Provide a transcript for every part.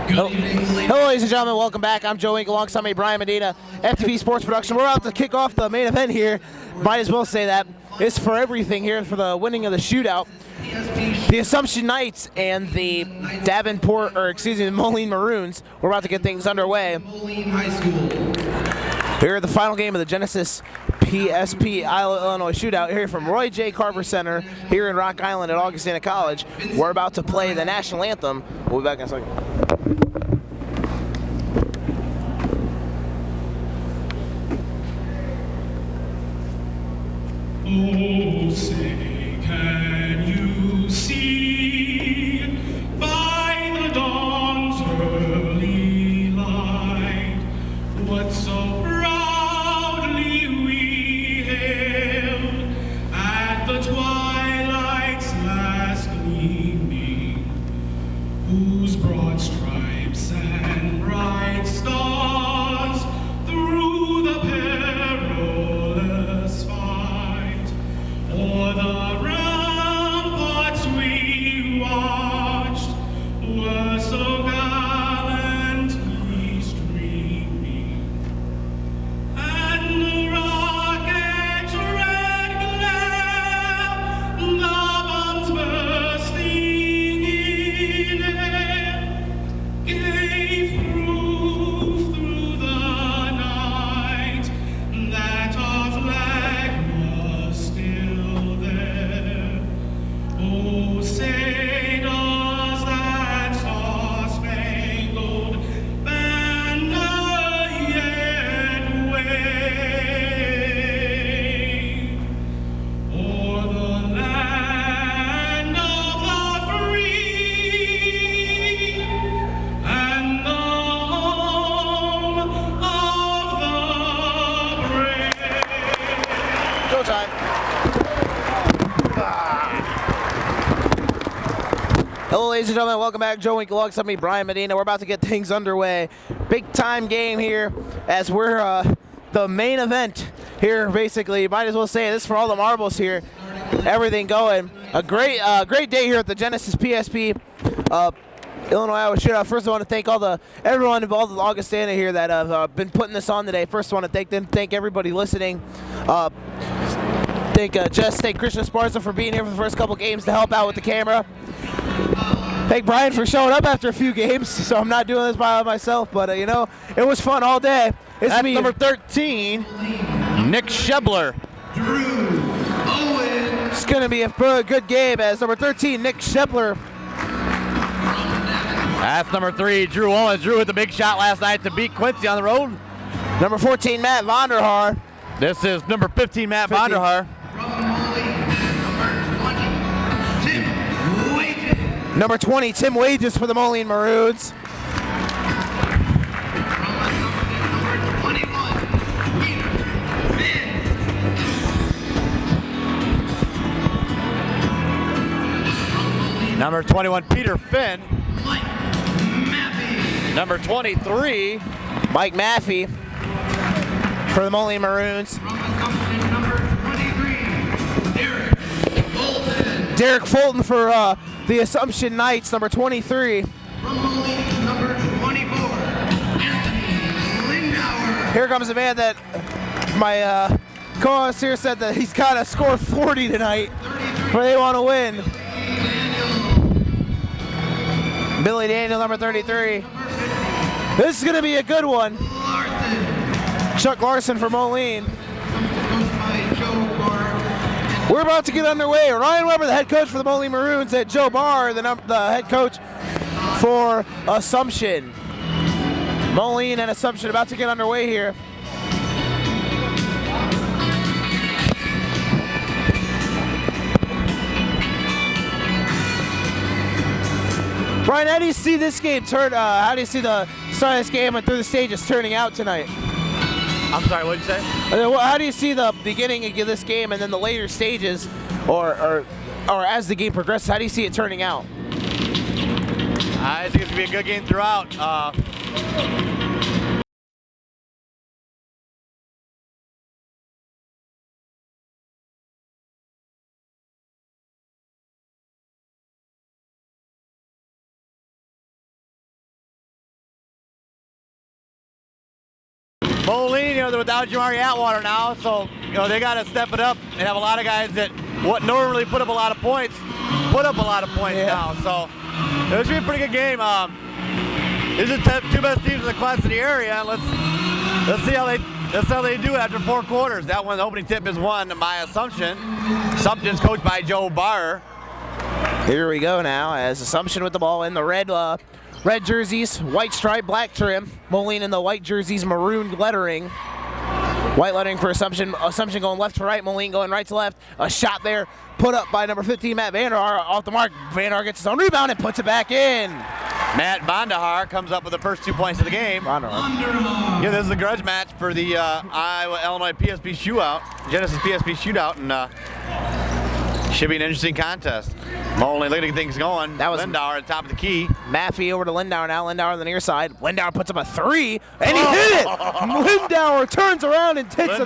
Hello, ladies and gentlemen. Welcome back. I'm Joe Ink alongside me, Brian Medina, FTP Sports Production. We're about to kick off the main event here. Might as well say that. It's for everything here for the winning of the shootout. The Assumption Knights and the the Moline Maroons. We're about to get things underway. Here at the final game of the Genesis PSP Illinois shootout here from Roy J. Carver Center here in Rock Island at Augustana College. We're about to play the national anthem. We'll be back in a second. Oh, say, can you see by the dawn's early light what so proudly we hailed at the twilight's last gleaming, whose broad stripes and bright stars through the perilous fight o'er the ramparts we watched were so gallantly streaming, and the rocket's red glare, the bombs bursting in air, gave proof through the night that our flag was still there. Oh, say does that star-spangled banner yet wave o'er the land of the free and the home of the brave? Showtime. Hello, ladies and gentlemen. Welcome back. Joe Ink alongside me, Brian Medina. We're about to get things underway. Big time game here as we're the main event here. Basically, might as well say this for all the marbles here. Everything going. A great day here at the Genesis PSP Illinois Iowa shootout. First, I want to thank everyone involved with Augustana here that have been putting this on today. First, I want to thank them. Thank everybody listening. Thank Christian Sparza for being here for the first couple games to help out with the camera. Thank Brian for showing up after a few games, so I'm not doing this by myself, but it was fun all day. That's number 13, Nick Shebler. It's going to be a good game as number 13, Nick Shebler. That's number 3, Drew Owens. Drew with the big shot last night to beat Quincy on the road. Number 14, Matt Vonderhaar. This is number 15, Matt Vonderhaar. Number 20, Tim Wages for the Moline Maroons. Number 21, Peter Finn. Number 23, Mike Maffey for the Moline Maroons. Derek Fulton for the Assumption Knights, number 23. Number 24, Anthony. Here comes a man that my co-host here said that he's got to score 40 tonight, but they want to win. Billy Daniel, number 33. This is going to be a good one. Chuck Larson for Moline. We're about to get underway. Ryan Weber, the head coach for the Moline Maroons, and Joe Barr, the head coach for Assumption. Moline and Assumption about to get underway here. Brian, how do you see this game turn? How do you see the start of this game and through the stages turning out tonight? I'm sorry, what did you say? How do you see the beginning of this game and then the later stages, or as the game progresses? How do you see it turning out? I think it's going to be a good game throughout. Moline, they're without Jamari Atwater now, so they got to step it up and have a lot of guys that normally put up a lot of points, now. So it should be a pretty good game. These are the two best teams in the class in the area, and let's see how they do after 4 quarters. That one, the opening tip is won by Assumption. Assumption's coached by Joe Barr. Here we go now as Assumption with the ball in the red jerseys, white stripe, black trim. Moline in the white jerseys, maroon lettering. White lettering for Assumption. Assumption going left to right, Moline going right to left. A shot there put up by number 15, Matt Vandehar, off the mark. Vandehar gets his own rebound and puts it back in. Matt Vandehar comes up with the first 2 points of the game. Yeah, this is a grudge match for the Iowa-Illinois PSP shootout, Genesis PSP shootout, and should be an interesting contest. Moline looking to get things going. That was Lindauer at the top of the key. Maffey over to Lindauer now. Lindauer on the near side. Lindauer puts up a 3, and he hit it! Lindauer turns around and takes a 3.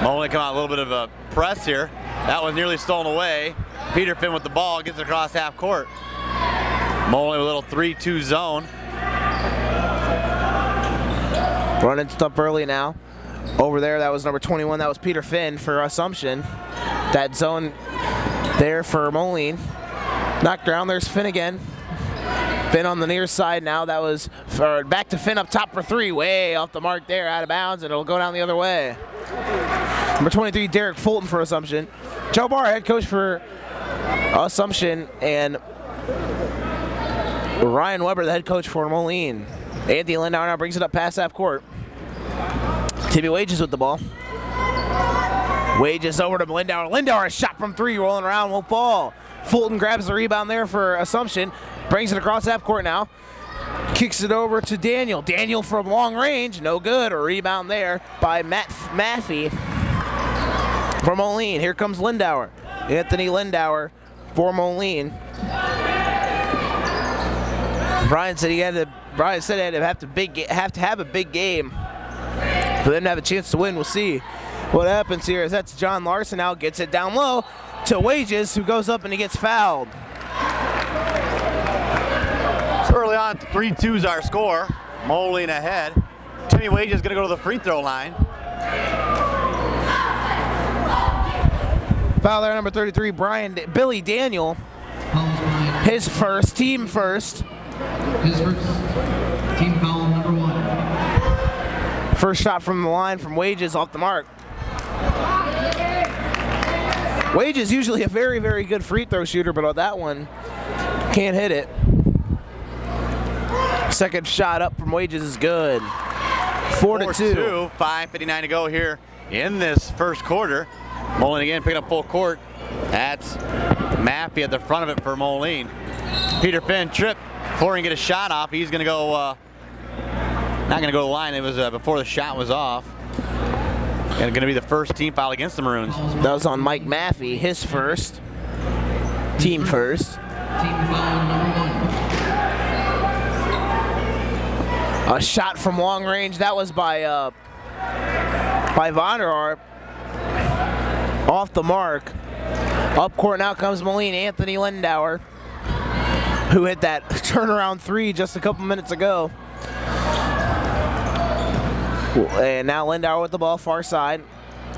Moline come out a little bit of a press here. That was nearly stolen away. Peter Finn with the ball, gets it across half court. Moline with a little 3-2 zone. Running stuff early now. Over there, that was number 21. That was Peter Finn for Assumption. That zone there for Moline. Knocked down. There's Finn again. Finn on the near side now. That was back to Finn up top for 3. Way off the mark there, out of bounds, and it'll go down the other way. Number 23, Derek Fulton for Assumption. Joe Barr, head coach for Assumption, and Ryan Weber, the head coach for Moline. Anthony Lindauer now brings it up past half court. Timmy Wages with the ball. Wages over to Lindauer. Lindauer, a shot from 3, rolling around, won't fall. Fulton grabs the rebound there for Assumption. Brings it across half court now. Kicks it over to Daniel. Daniel from long range, no good. A rebound there by Maffey for Moline. Here comes Lindauer. Anthony Lindauer for Moline. Brian said he had to have to have a big game for them to have a chance to win. We'll see what happens here. As that's John Larson now gets it down low to Wages, who goes up and he gets fouled. So early on, 3-2's our score. Moline ahead. Timmy Wages is going to go to the free throw line. Foul there, number 33, Billy Daniel. His first, team first. His first team foul, number 1. First shot from the line from Wages off the mark. Wages usually a very, very good free throw shooter, but on that one, can't hit it. Second shot up from Wages is good. 4-2. 5:59 to go here in this first quarter. Moline again picking up full court. That's Maffey at the front of it for Moline. Peter Finn tripped before he can get a shot off. He's going to go, not going to go to the line. It was before the shot was off. And going to be the first team foul against the Maroons. That was on Mike Maffey, his first. Team first. Team foul, number 1. A shot from long range. That was by Vonderhaar. Off the mark. Up court now comes Moline. Anthony Lindauer, who hit that turnaround 3 just a couple minutes ago. And now Lindauer with the ball, far side.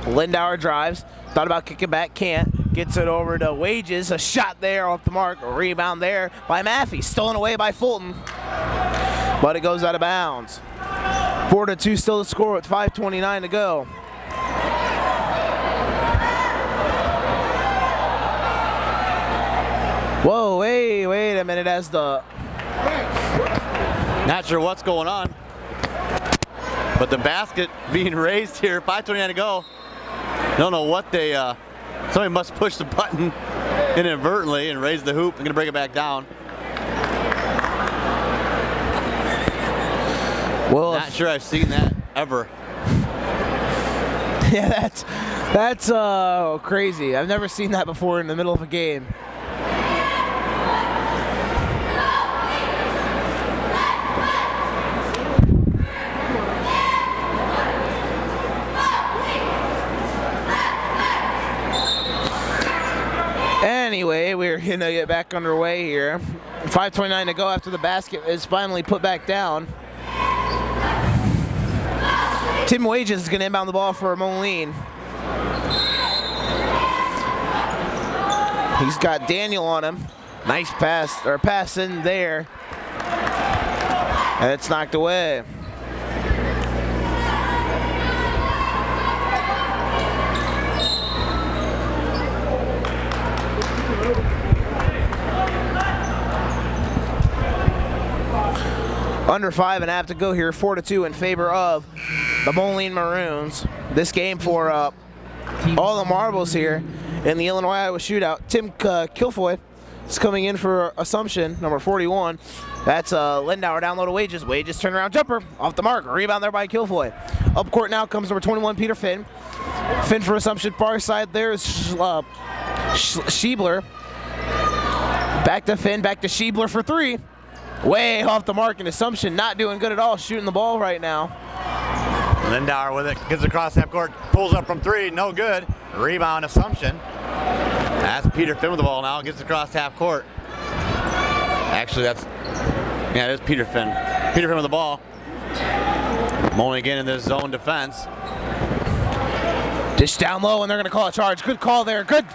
Lindauer drives. Thought about kicking back, can't. Gets it over to Wages. A shot there off the mark. A rebound there by Maffey. Stolen away by Fulton. But it goes out of bounds. 4-2 still the score with 5:29 to go. Whoa, wait a minute as the... Not sure what's going on. But the basket being raised here, 5:29 to go. Don't know what they, somebody must push the button inadvertently and raise the hoop. I'm gonna bring it back down. Well, not sure I've seen that ever. Yeah, that's crazy. I've never seen that before in the middle of a game. And Anyway, we're gonna get back underway here. 5:29 to go after the basket is finally put back down. Tim Wages is gonna inbound the ball for Moline. He's got Daniel on him. Nice pass in there. And it's knocked away. Under 5.5 to go here, 4-2 in favor of the Moline Maroons. This game for all the marbles here in the Illinois-Iowa shootout. Tim Kilfoy is coming in for Assumption, number 41. That's Lindauer down low to Wages. Wages turnaround jumper off the mark. Rebound there by Kilfoy. Up court now comes number 21, Peter Finn. Finn for Assumption, far side there is Schiebler. Back to Finn, back to Schiebler for three. Way off the mark, and Assumption not doing good at all shooting the ball right now. Lindauer with it, gets across half court, pulls up from three, no good. Rebound Assumption. That's Peter Finn with the ball now, gets across half court. Actually, it is Peter Finn. Peter Finn with the ball. Moline again in this zone defense. Dish down low, and they're going to call a charge. Good call there. Good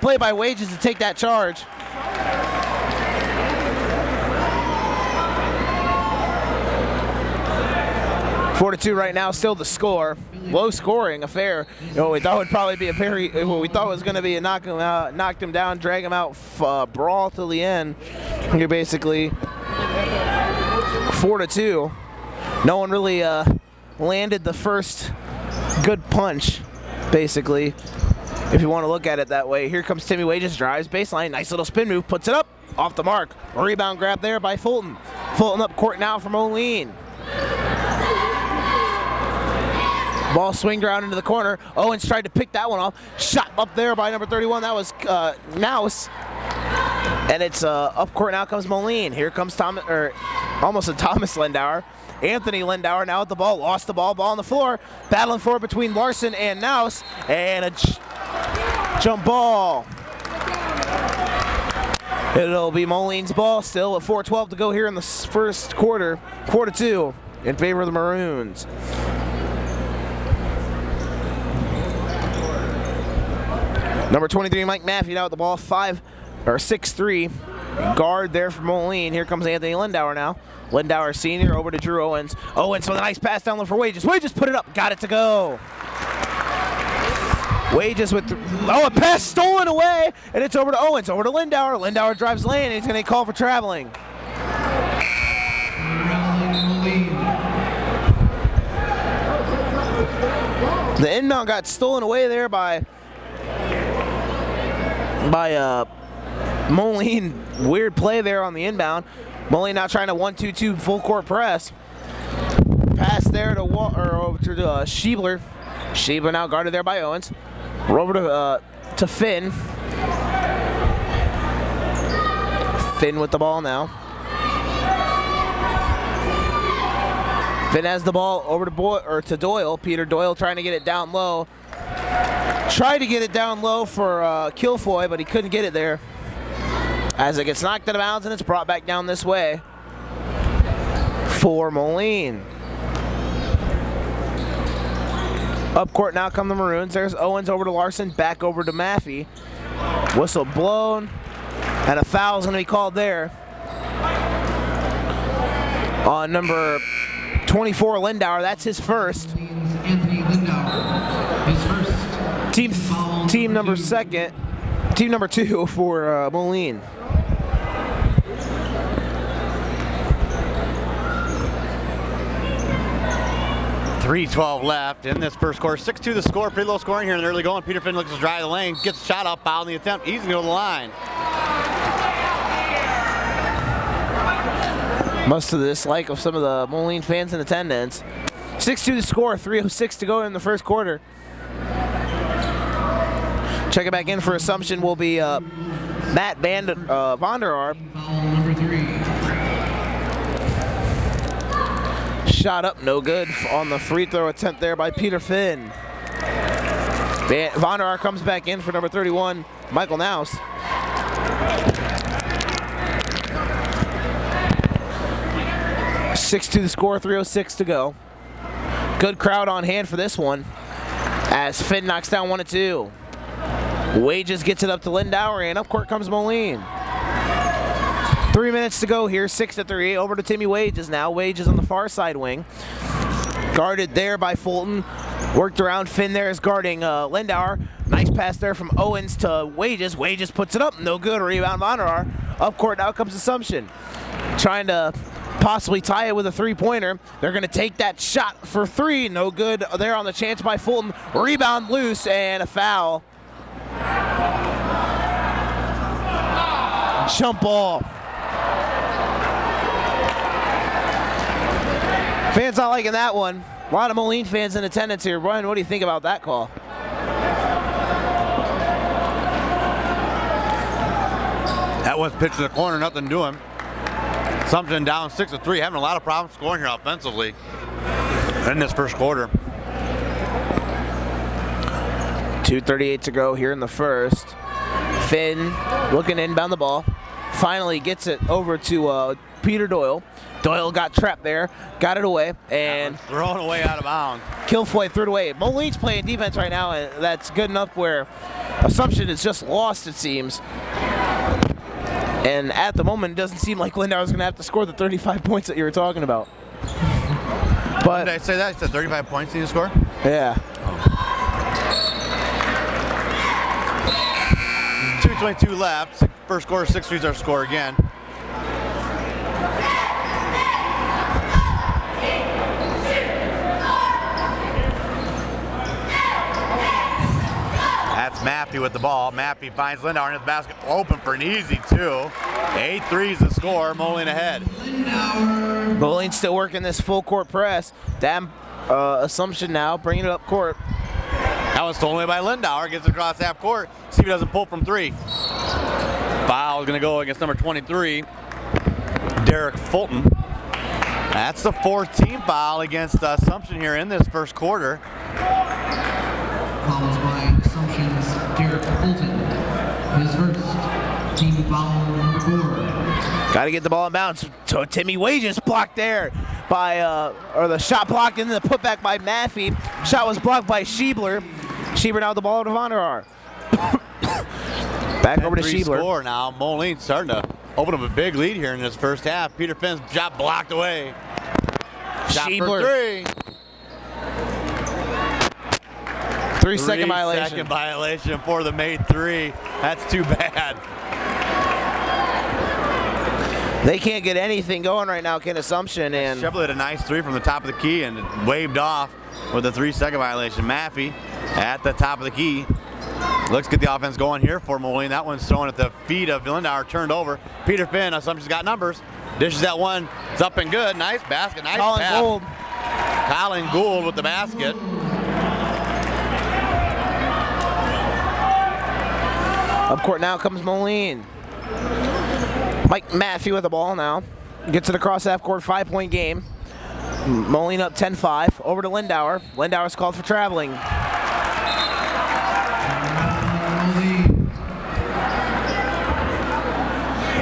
play by Wages to take that charge. .42 right now, still the score. Low scoring affair. We thought would probably be we thought was going to be a knocked him down, drag him out, brawl till the end. You're basically 4-2. No one really landed the first good punch, basically, if you want to look at it that way. Here comes Timmy Wages, drives baseline, nice little spin move, puts it up, off the mark. A rebound grab there by Fulton. Fulton up court now for Moline. Ball swinged around into the corner. Owens tried to pick that one off. Shot up there by number 31. That was Naus. And it's up court now comes Moline. Here comes Thomas Lindauer. Anthony Lindauer now with the ball. Lost the ball. Ball on the floor. Battling for it between Larson and Naus. And a jump ball. It'll be Moline's ball still with 4:12 to go here in the first quarter. 4-2 in favor of the Maroons. Number 23, Mike Maffey now with the ball, 6'3", guard there for Moline. Here comes Anthony Lindauer now. Lindauer senior over to Drew Owens. Owens with a nice pass down low for Wages. Wages put it up, got it to go. Wages with, a pass stolen away, and it's over to Owens, over to Lindauer. Lindauer drives lane, and he's going to call for traveling. The inbound got stolen away there by Moline. Weird play there on the inbound. Moline now trying to 1-2-2 full court press. Pass there to Schiebler. Schiebler now guarded there by Owens. Over to Finn. Finn with the ball now. Finn has the ball over to Doyle. Peter Doyle trying to get it down low. Tried to get it down low for Kilfoy, but he couldn't get it there. As it gets knocked out of bounds and it's brought back down this way for Moline. Up court now come the Maroons. There's Owens over to Larson, back over to Maffey. Whistle blown, and a foul's going to be called there on number 24, Lindauer. That's his first. Anthony Lindauer, his first. Team number two for Moline. .312 left in this first quarter. 6-2 the score. Pretty low scoring here in the early going. Peter Finn looks to drive the lane, gets a shot up, foul in the attempt. Easy to go to the line. Most of the dislike of some of the Moline fans in attendance. 6-2 the score. 3:06 to go in the first quarter. Check it back in for Assumption will be Matt Vonderarp. Number 3. Shot up, no good on the free throw attempt there by Peter Finn. Vonderarp comes back in for number 31, Michael Naus. (6-2) the score, 3:06 to go. Good crowd on hand for this one as Finn knocks down 1 and 2. Wages gets it up to Lindauer, and up court comes Moline. 3 minutes to go here, 6-3. Over to Timmy Wages now. Wages on the far side wing. Guarded there by Fulton. Worked around. Finn there is guarding Lindauer. Nice pass there from Owens to Wages. Wages puts it up. No good. Rebound Vonnerar. Up court now comes Assumption. Trying to possibly tie it with a three-pointer. They're going to take that shot for 3. No good there on the chance by Fulton. Rebound loose and a foul. Jump ball. Fans not liking that one. A lot of Moline fans in attendance here. Brian, what do you think about that call? That was pitched in the corner, nothing doing. Assumption down 6-3, having a lot of problems scoring here offensively in this first quarter. 2:38 to go here in the first. Finn looking to inbound the ball. Finally gets it over to Peter Doyle. Doyle got trapped there, got it away, and thrown away out of bounds. Kilfoy threw it away. Moline's playing defense right now, and that's good enough where Assumption is just lost, it seems. And at the moment, it doesn't seem like Lindauer's going to have to score the 35 points that you were talking about. But Did I say that? I said 35 points need to score? yeah. 2:22 left. First quarter, 6-3's our score again. That's Mappy with the ball. Mappy finds Lindauer in his basket. Open for an easy 2. 8-3's the score. Moline ahead. Moline's still working this full court press. Assumption now bringing it up court. That was stolen away by Lindauer. Gets it across half court. See if he doesn't pull from 3. Foul is going to go against number 23, Derek Fulton. That's the 4th team foul against Assumption here in this first quarter. Fouls by Assumption's Derek Fulton. His first team foul number 4. Got to get the ball in bounds. So Timmy Wages blocked there by, or the shot blocked and then the putback by Maffey. Shot was blocked by Schiebler. Schiebler now the ball to Vonnerar. Back over to Schiebler. Score now. Moline starting to open up a big lead here in this first half. Peter Finn's shot blocked away. Shot Schiebler. for 3. 3-second violation. 3-second violation for the made 3. That's too bad. They can't get anything going right now, Ken Assumption. And Shepard had a nice 3 from the top of the key and waved off with a 3-second violation. Maffey at the top of the key. Let's get the offense going here for Moline. That one's thrown at the feet of Lindauer, turned over. Peter Finn, Assumption's got numbers. Dishes that one. It's up and good. Nice basket. Nice Colin pass. Gould. Colin Gould with the basket. Up court now comes Moline. Mike Maffey with the ball now. Gets it across half court, 5-point game. Moline up 10-5. Over to Lindauer. Lindauer's called for traveling.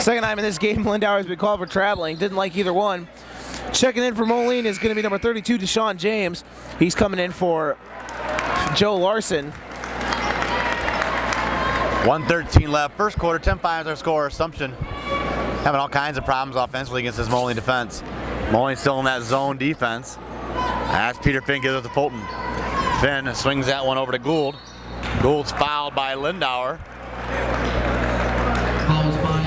Second time in this game, Lindauer's been called for traveling. Didn't like either one. Checking in for Moline is going to be number 32, Deshaun James. He's coming in for Joe Larson. 1:13 left. First quarter, 10-5 is our score. Assumption having all kinds of problems offensively against this Moline defense. Moline still in that zone defense. As Peter Finn gives it to Fulton. Finn swings that one over to Gould. Gould's fouled by Lindauer.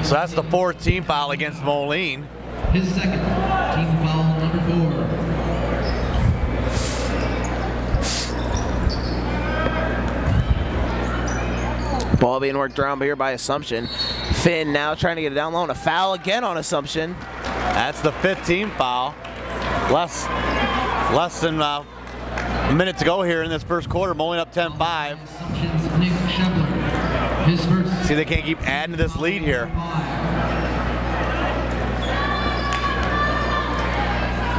So that's the 4th team foul against Moline. His second team foul number 4. Ball being worked around here by Assumption. Finn now trying to get it down low, and a foul again on Assumption. That's the 5th team foul. Less than a minute to go here in this first quarter. Moline up 10-5. Assumption's Nick Schebler. His first. See, they can't keep adding to this lead here.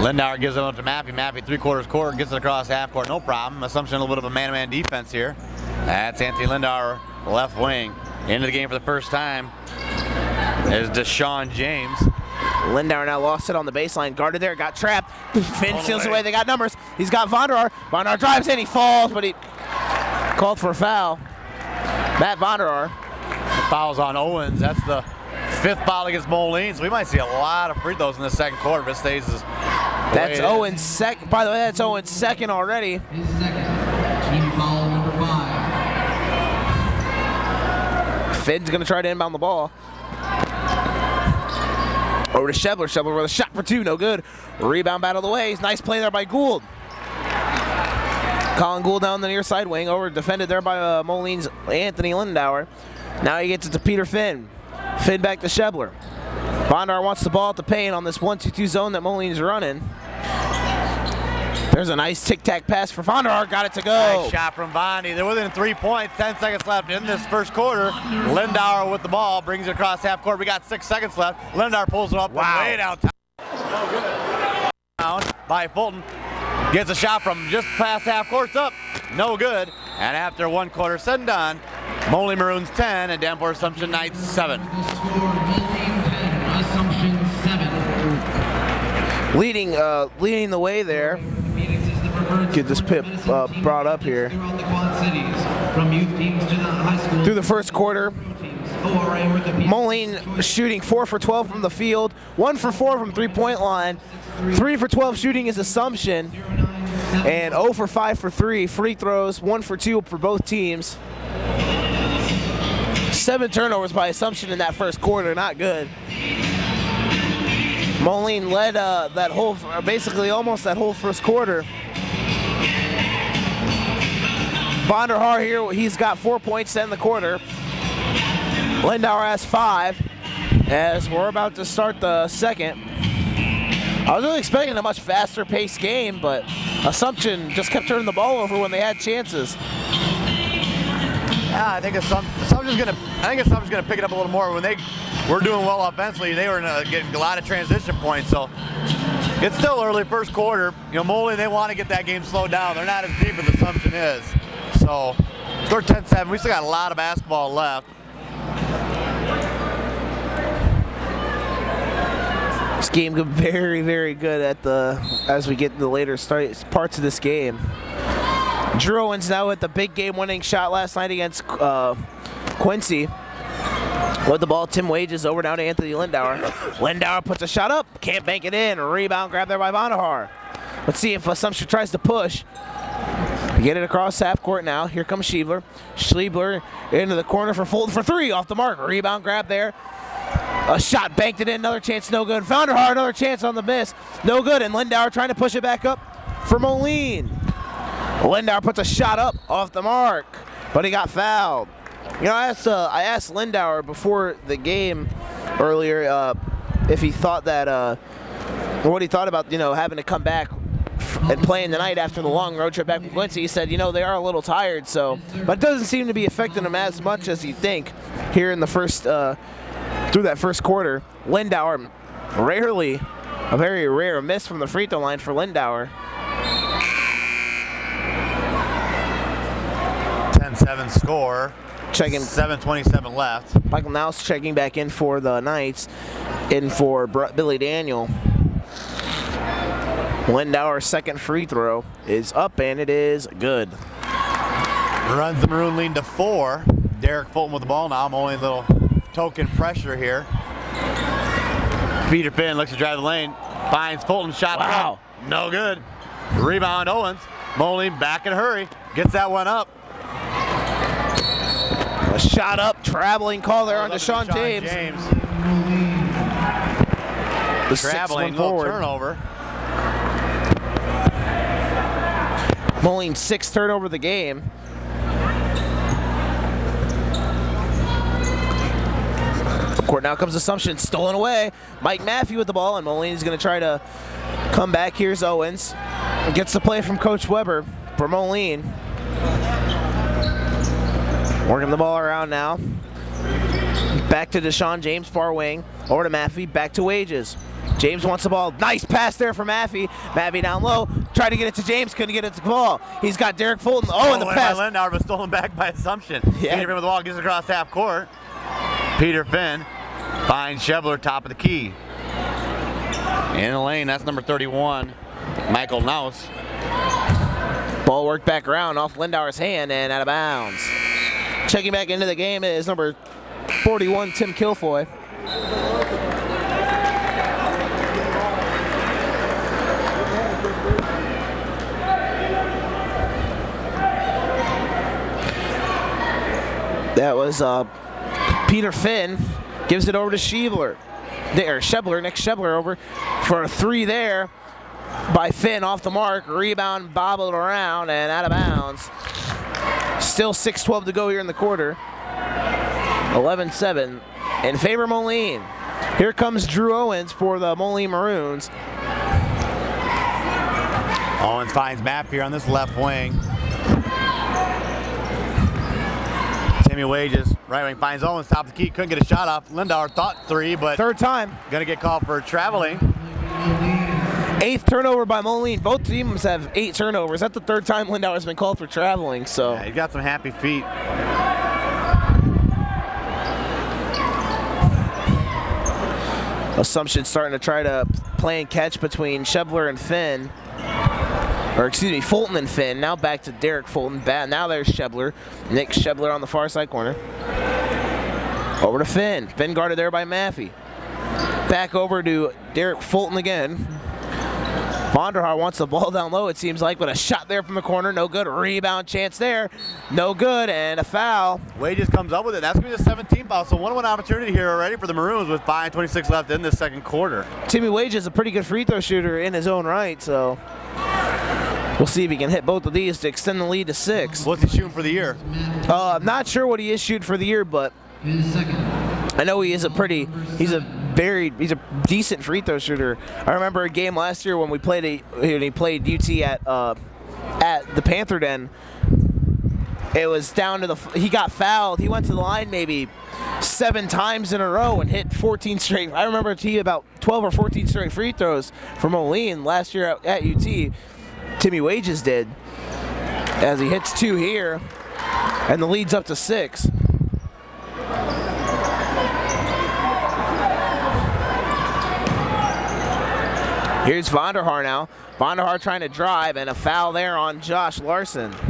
Lindauer gives it up to Mappy. Mappy 3/4 court, gets it across half court, no problem. Assumption a little bit of a man-to-man defense here. That's Anthony Lindauer, left wing. Into the game for the first time There's Deshaun James. Lindauer now lost it on the baseline. Guarded there, got trapped. Finn steals away. They got numbers. He's got Vonderar. Vonderar drives in. He falls, but he called for a foul. Matt Vonderar. Fouls on Owens. That's the 5th foul against Moline. So we might see a lot of free throws in the second quarter if it stays as That's Owens' second. By the way, that's Owens' second already. His second. Team foul number 5. Finn's going to try to inbound the ball. Over to Shebler. Shebler with a shot for 2. No good. Rebound battle of the ways. Nice play there by Gould. Colin Gould down the near side wing. Over defended there by Moline's Anthony Lindauer. Now he gets it to Peter Finn. Finn back to Shebler. Vonderar wants the ball at the paint on this 1-2-2 zone that Moline's running. There's a nice tic-tac pass for Vonderar. Got it to go. Nice shot from Bonnie. They're within 3 points. 10 seconds left in this first quarter. Lindauer with the ball. Brings it across half court. We got 6 seconds left. Lindauer pulls it up from way downtown. By Fulton. Gets a shot from just past half court. Up. No good. And after 1 quarter said and done, Moline Maroons 10 and Davenport Assumption Knights 7. The score, Moline 10, Assumption 7. Leading the way there. Get this pip brought up here. Through the first quarter, Moline shooting 4 for 12 from the field, 1 for 4 from 3-point line, 3 for 12 shooting is Assumption, and 0 for 5 for 3 free throws, 1 for 2 for both teams. 7 turnovers by Assumption in that first quarter, not good. Moline led that whole, basically almost that whole first quarter. Vonderar here, he's got 4 points to end the quarter. Lindauer has 5 as we're about to start the second. I was really expecting a much faster paced game, but Assumption just kept turning the ball over when they had chances. Yeah, I think Assumption's gonna pick it up a little more. When they were doing well offensively, they were getting a lot of transition points. So it's still early first quarter. You know, Moline, they want to get that game slowed down. They're not as deep as Assumption is. So score 10-7. We still got a lot of basketball left. This game got very, very good as we get into the later parts of this game. Drew Owens now with the big game-winning shot last night against Quincy. With the ball, Tim Wages over down to Anthony Lindauer. Lindauer puts a shot up, can't bank it in. Rebound grab there by Vonderar. Let's see if Assumption tries to push. Get it across half court now. Here comes Schiebler. Schiebler into the corner for Fulton for 3 off the mark. Rebound grab there. A shot banked it in. Another chance, no good. Vonderar, another chance on the miss. No good. And Lindauer trying to push it back up for Moline. Lindauer puts a shot up off the mark, but he got fouled. You know, I asked Lindauer before the game earlier if he thought that, what he thought about, you know, having to come back and playing tonight after the long road trip back from Quincy. He said, you know, they are a little tired, so, but it doesn't seem to be affecting them as much as you'd think here in the first, through that first quarter. Lindauer, a very rare miss from the free throw line for Lindauer. 10-7 score. Checking. 7:27 left. Michael Now's checking back in for the Knights, in for Billy Daniel. Lindauer's second free throw is up, and it is good. Runs the Maroon lead to 4. Derek Fulton with the ball now. I'm only a little token pressure here. Peter Finn looks to drive the lane. Finds Fulton, shot Wow. Front. No good. Rebound Owens. Moline back in a hurry. Gets that one up. A shot up, traveling call there on Deshaun James. The Traveling, little turnover. Moline's 6th turnover of the game. Court now comes Assumption, stolen away. Mike Maffey with the ball, and Moline is going to try to come back. Here's Owens. Gets the play from Coach Weber for Moline. Working the ball around now. Back to Deshaun James, far wing. Over to Maffey, back to Wages. James wants the ball. Nice pass there for Maffey. Maffey down low. Tried to get it to James. Couldn't get it to the ball. He's got Derek Fulton. Oh, and the pass. By Lindauer, but stolen back by Assumption. Yeah. Peter Finn with the ball. Gets across half court. Peter Finn Finds Shebler top of the key. In the lane, that's number 31, Michael Naus. Ball worked back around off Lindauer's hand and out of bounds. Checking back into the game is number 41, Tim Kilfoy. That was Peter Finn. Gives it over to Shebler. Nick Shebler over for a 3 there by Finn off the mark. Rebound bobbled around and out of bounds. Still 6:12 to go here in the quarter. 11-7 in favor of Moline. Here comes Drew Owens for the Moline Maroons. Owens finds Mapp here on this left wing. Timmy Wages, right wing, finds Owens, top of the key, couldn't get a shot off. Lindauer thought 3, but Third time. gonna get called for traveling. 8th turnover by Moline. Both teams have 8 turnovers. That's the 3rd time Lindauer's been called for traveling, so. Yeah, he's got some happy feet. Assumption starting to try to play and catch between Shebler and Finn. Or excuse me, Fulton and Finn. Now back to Derek Fulton. Now there's Shebler. Nick Shebler on the far side corner. Over to Finn. Finn guarded there by Maffey. Back over to Derek Fulton again. Vonderhaar wants the ball down low, it seems like, but a shot there from the corner. No good. Rebound chance there. No good, and a foul. Wages comes up with it. That's going to be the 17th foul. So 1-1 opportunity here already for the Maroons with 5:26 left in this second quarter. Timmy Wages is a pretty good free throw shooter in his own right, so we'll see if he can hit both of these to extend the lead to 6. What's he shooting for the year? I'm not sure what he is shooting for the year, but I know he's a decent free throw shooter. I remember a game last year when he played UT at the Panther Den. It was down to he got fouled. He went to the line maybe 7 times in a row and hit 14 straight. I remember he about 12 or 14 straight free throws from Moline last year at UT. Timmy Wages did, as he hits 2 here, and the lead's up to 6. Here's Vonderhaar now. Vonderhaar trying to drive, and a foul there on Josh Larson. Fouls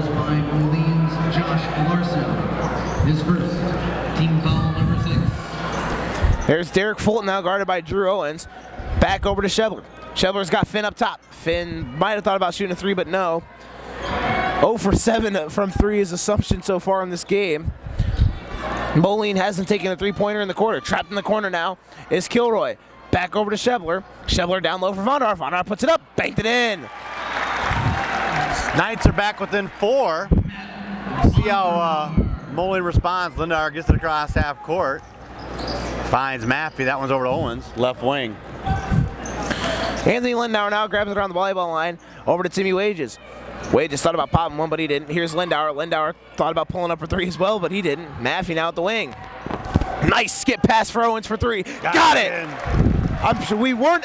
by Moline's Josh Larson. His first team foul number 6. There's Derek Fulton now guarded by Drew Owens. Back over to Shebler. Shebler's got Finn up top. Finn might have thought about shooting a 3, but no. 0 for 7 from 3 is assumption so far in this game. Moline hasn't taken a 3-pointer in the quarter. Trapped in the corner now is Kilroy. Back over to Shebler. Shebler down low for Vonderhaar. Vonderhaar puts it up, banked it in. Knights are back within 4. See how Moline responds. Lindauer gets it across half court. Finds Maffey. That one's over to Owens, left wing. Anthony Lindauer now grabs it around the volleyball line. Over to Timmy Wages. Wages thought about popping one, but he didn't. Here's Lindauer. Lindauer thought about pulling up for 3 as well, but he didn't. Maffey now at the wing. Nice skip pass for Owens for 3. Got it! I'm sure we weren't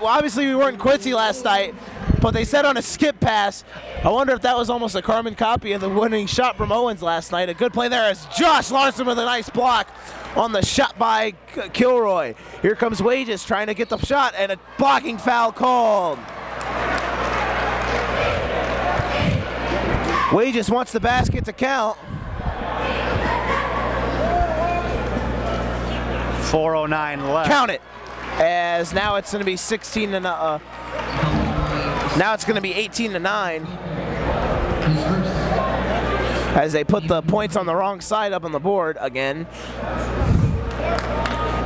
obviously we weren't Quincy last night, but they said on a skip pass. I wonder if that was almost a carbon copy of the winning shot from Owens last night. A good play there as Josh Larson with a nice block on the shot by Kilroy. Here comes Wages trying to get the shot, and a blocking foul called. Wages wants the basket to count. 4:09 left. Count it. As now it's going to be 16 to now it's going to be 18 to 9. As they put the points on the wrong side up on the board again.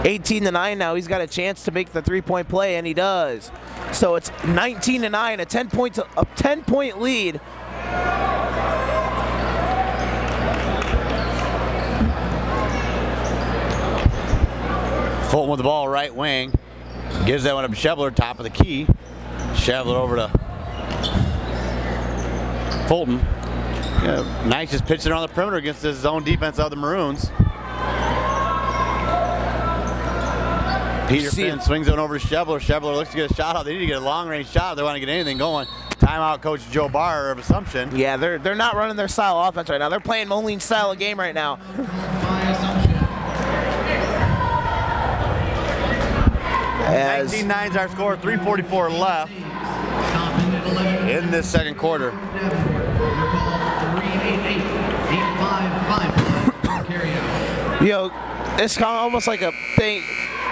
18 to 9 now. He's got a chance to make the 3-point play, and he does. So it's 19 to 9, a 10-point lead. Fulton with the ball, right wing. Gives that one up to Shebler, top of the key. Shebler over to Fulton. Yeah, Knights just pitched it on the perimeter against his zone defense of the Maroons. Peter See Finn it. swings it over to Shebler. Shebler looks to get a shot out. They need to get a long-range shot if they want to get anything going. Timeout, Coach Joe Barr of Assumption. Yeah, they're not running their style of offense right now. They're playing Moline style of game right now. By Assumption. As 19-9 is our score. 3:44 left Stopping at 11. in this second quarter. Davenport. Your call 388-855. Carry out. you know, it's kind of almost like a thing,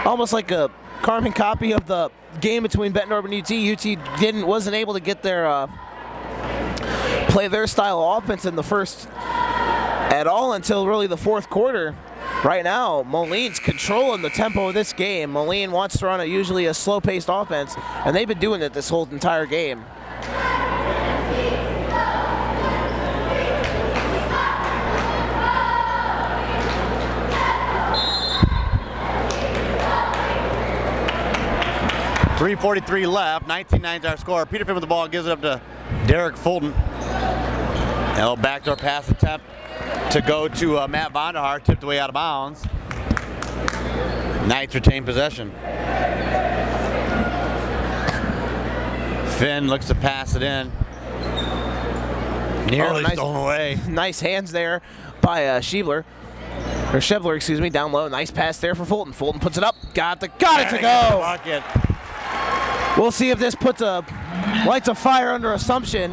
almost like a carbon copy of the game between Bettendorf and UT. UT wasn't able to get their play their style of offense in the first at all until really the fourth quarter. Right now, Moline's controlling the tempo of this game. Moline wants to run usually a slow-paced offense, and they've been doing it this whole entire game. .343 left, 19-9 is our score. Peter Finn with the ball, gives it up to Derek Fulton. And a little backdoor pass attempt to go to Matt Vonderhaar, tipped away out of bounds. Knights retain possession. Finn looks to pass it in. Nearly stolen away. Nice hands there by Shebler, excuse me, down low. Nice pass there for Fulton. Fulton puts it up, got it to go. Bucket. We'll see if this puts lights a fire under Assumption.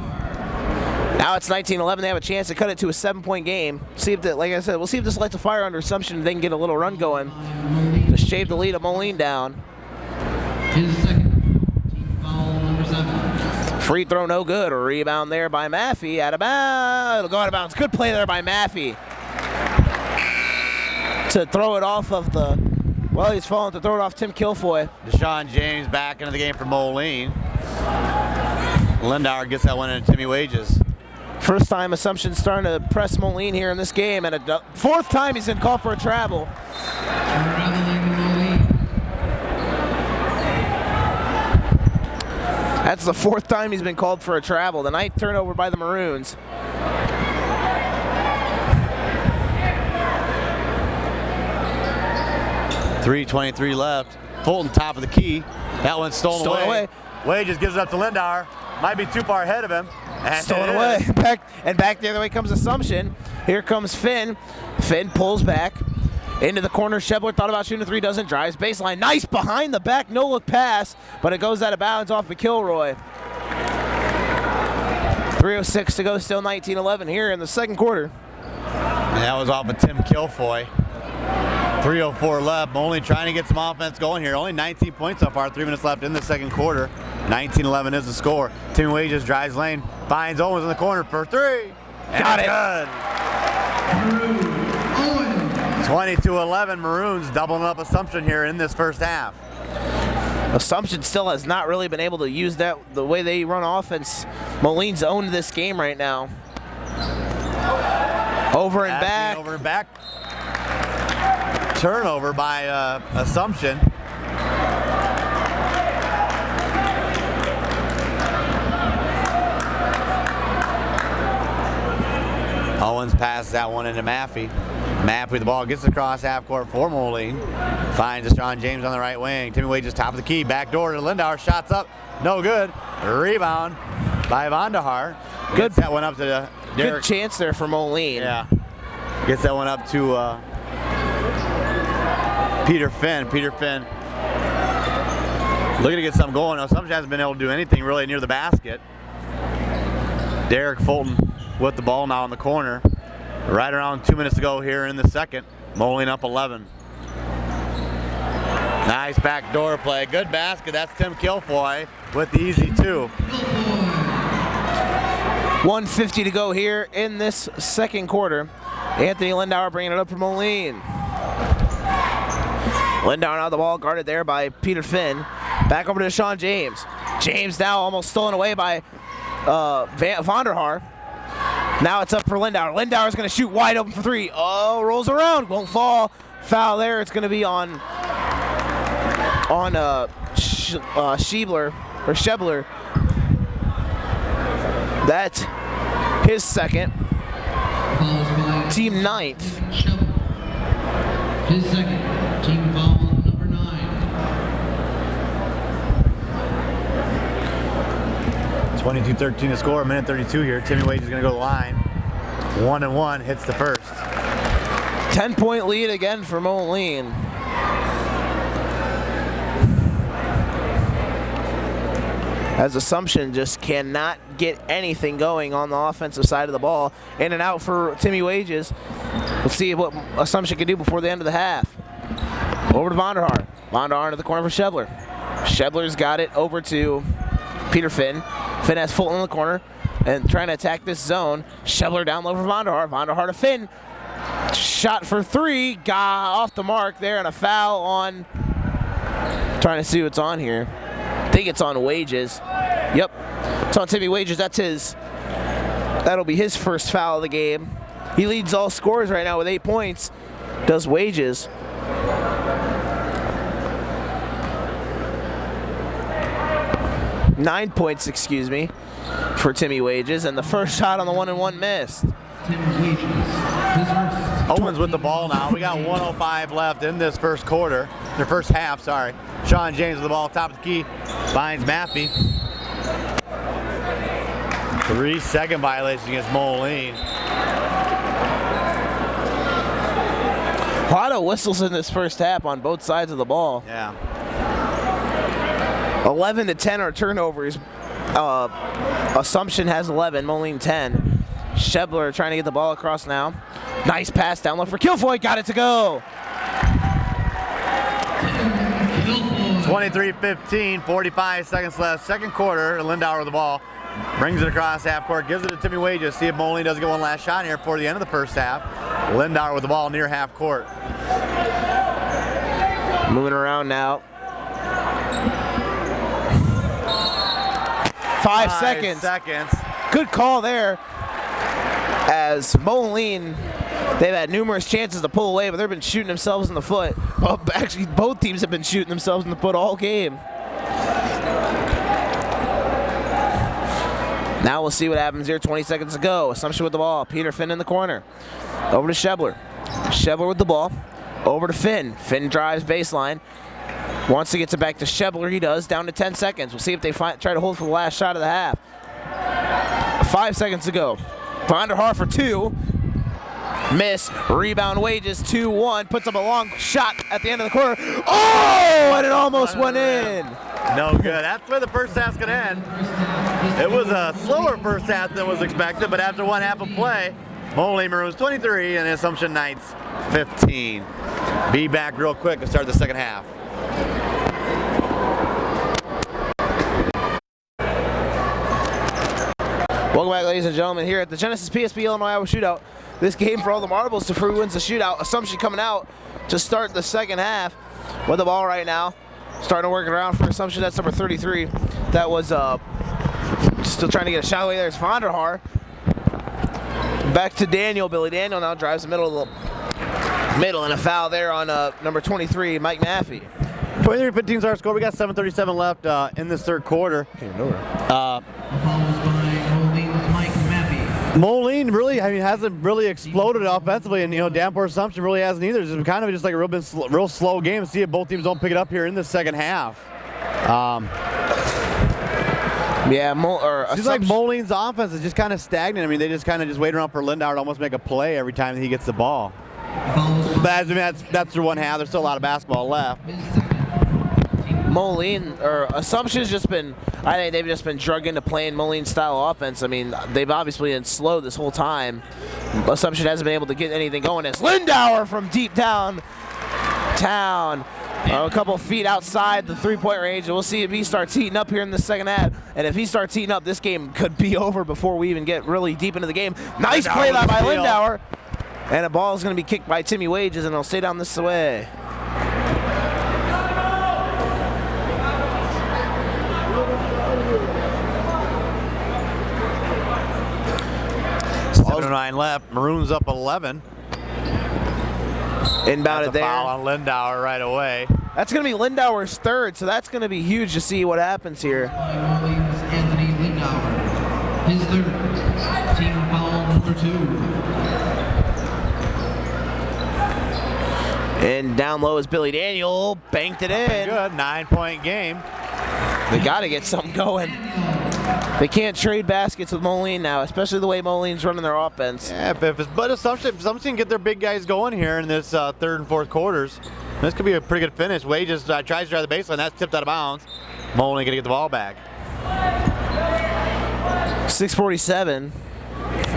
Now it's 19-11. They have a chance to cut it to a 7-point game. See if that, like I said, we'll see if this lights a fire under Assumption and they can get a little run going to shave the lead of Moline down. His second. Team foul number 7. Free throw no good. A rebound there by Maffey. Out of bounds. It'll go out of bounds. Good play there by Maffey to throw it off of the. Well, he's falling to throw it off Tim Kilfoy. Deshaun James back into the game for Moline. Lindauer gets that one into Timmy Wages. First time Assumption starting to press Moline here in this game, and a fourth time he's been called for a travel. Traveling Moline. That's the fourth time he's been called for a travel. The ninth turnover by the Maroons. .323 left. Fulton top of the key. That one's stolen away. Wages gives it up to Lindauer. Might be too far ahead of him. And Stolen it away. is. Back the other way comes Assumption. Here comes Finn. Finn pulls back into the corner. Shebler thought about shooting a three, doesn't. Drives baseline. Nice behind the back, no look pass, but it goes out of bounds off McIlroy. 3:06 to go, still 19-11 here in the second quarter. And that was off of Tim Kilfoy. 3:04 left. Moline trying to get some offense going here. Only 19 points so far. 3 minutes left in the second quarter. 19-11 is the score. Timmy Wages drives lane, finds Owens in the corner for three. And Got it's it. good. 22-11. Maroons doubling up Assumption here in this first half. Assumption still has not really been able to use that the way they run offense. Moline's owned this game right now. Over and back. Over and back. Turnover by Assumption. Owens passes that one into Maffey. Maffey with the ball gets across half court for Moline. Finds Deshaun James on the right wing. Timmy Wages top of the key. Back door to Lindauer. Shots up. No good. Rebound by Vonderhaar. Gets that one up to Derek. Good chance there for Moline. Yeah. Gets that one up to Peter Finn. Peter Finn looking to get something going. Assumption hasn't been able to do anything really near the basket. Derek Fulton with the ball now in the corner. Right around 2 minutes to go here in the second. Moline up 11. Nice backdoor play. Good basket. That's Tim Kilfoy with the easy two. 1:50 to go here in this second quarter. Anthony Lindauer bringing it up for Moline. Lindauer now the ball guarded there by Peter Finn. Back over to Deshaun James. James now almost stolen away by Vonderhaar. Now it's up for Lindauer. Lindauer's going to shoot wide open for three. Oh, rolls around, won't fall. Foul there. It's going to be on Shebler. That's his second. Team ninth. His second. Team foul number 9. 22-13 to score, a minute 32 here. Timmy Wage is going to go to the line. 1-1, hits the first. 10-point lead again for Moline. As Assumption just cannot get anything going on the offensive side of the ball. In and out for Timmy Wages. We'll see what Assumption can do before the end of the half. Over to Vonderhaar. Vonderhaar into the corner for Shebler. Shebler's got it over to Peter Finn. Finn has Fulton in the corner and trying to attack this zone. Shebler down low for Vonderhaar. Vonderhaar to Finn. Shot for three. Got off the mark there and a foul on. Trying to see what's on here. I think it's on Wages. Yep. It's on Timmy Wages. That's his. That'll be his first foul of the game. He leads all scorers right now with 8 points. Does Wages. Nine points, excuse me, for Timmy Wages, and the first shot on the 1-and-1 missed. Tim Wages, his first. Owens with the ball now. We got 1:05 left in this first quarter. Their first half, sorry. Sean James with the ball, top of the key. Finds Maffey. 3-second violation against Moline. A lot of whistles in this first half on both sides of the ball. Yeah. 11 to 10 are turnovers. Assumption has 11, Moline 10. Shebler trying to get the ball across now. Nice pass down low for Kilfoy. Got it to go. 23-15, 45 seconds left. Second quarter. Lindauer with the ball. Brings it across half court. Gives it to Timmy Wages. See if Moline doesn't get one last shot here before the end of the first half. Lindauer with the ball near half court. Moving around now. 5 seconds. Good call there. As Moline, they've had numerous chances to pull away, but they've been shooting themselves in the foot. Well, actually, both teams have been shooting themselves in the foot all game. Now we'll see what happens here. 20 seconds to go. Assumption with the ball. Peter Finn in the corner. Over to Shebler. Shebler with the ball. Over to Finn. Finn drives baseline. Wants to get it back to Shebler. He does. Down to 10 seconds. We'll see if they try to hold for the last shot of the half. 5 seconds to go. Vonderhaar for two. Miss. Rebound Wages. 2-1. Puts up a long shot at the end of the quarter. Oh! And it almost went in. No good. That's where the first half's going to end. It was a slower first half than was expected, but after one half of play, Moline Maroons 23 and the Assumption Knights 15. Be back real quick to start the second half. Welcome back, ladies and gentlemen, here at the Genesis PSP Illinois Iowa Shootout. This game for all the marbles to prove wins the shootout. Assumption coming out to start the second half with the ball right now. Starting to work it around for Assumption. That's number 33. That was still trying to get a shot away. There's Vonderhaar. Back to Daniel. Billy Daniel now drives the middle and a foul there on number 23, Mike Maffey. 23-15 is our score. We got 7:37 left in this third quarter. Moline really, hasn't really exploded offensively, and Davenport Assumption really hasn't either. It's kind of just like a real slow game. See if both teams don't pick it up here in the second half. Seems like Moline's offense is just kind of stagnant. They just kind of wait around for Lindauer to almost make a play every time he gets the ball. But that's their one half. There's still a lot of basketball left. Moline or Assumption's just been, I think they've just been drugged into playing Moline style offense. They've obviously been slow this whole time. Assumption hasn't been able to get anything going. It's Lindauer from deep downtown. A couple feet outside the three-point range, and we'll see if he starts heating up here in the second half. And if he starts heating up, this game could be over before we even get really deep into the game. Nice play by Lindauer. And the ball is going to be kicked by Timmy Wages, and it'll stay down this way. Nine left. Maroons up 11. Inbounded that's a there. Foul on Lindauer right away. That's going to be Lindauer's third, so that's going to be huge to see what happens here. Moline's Anthony Lindauer, his third, team foul number 2. And down low is Billy Daniel, banked it in. Good, 9-point game. They got to get something going. They can't trade baskets with Moline now, especially the way Moline's running their offense. Yeah, but Assumption can get their big guys going here in this third and fourth quarters. This could be a pretty good finish. Wade just tries to drive the baseline. That's tipped out of bounds. Moline going to get the ball back. 6:47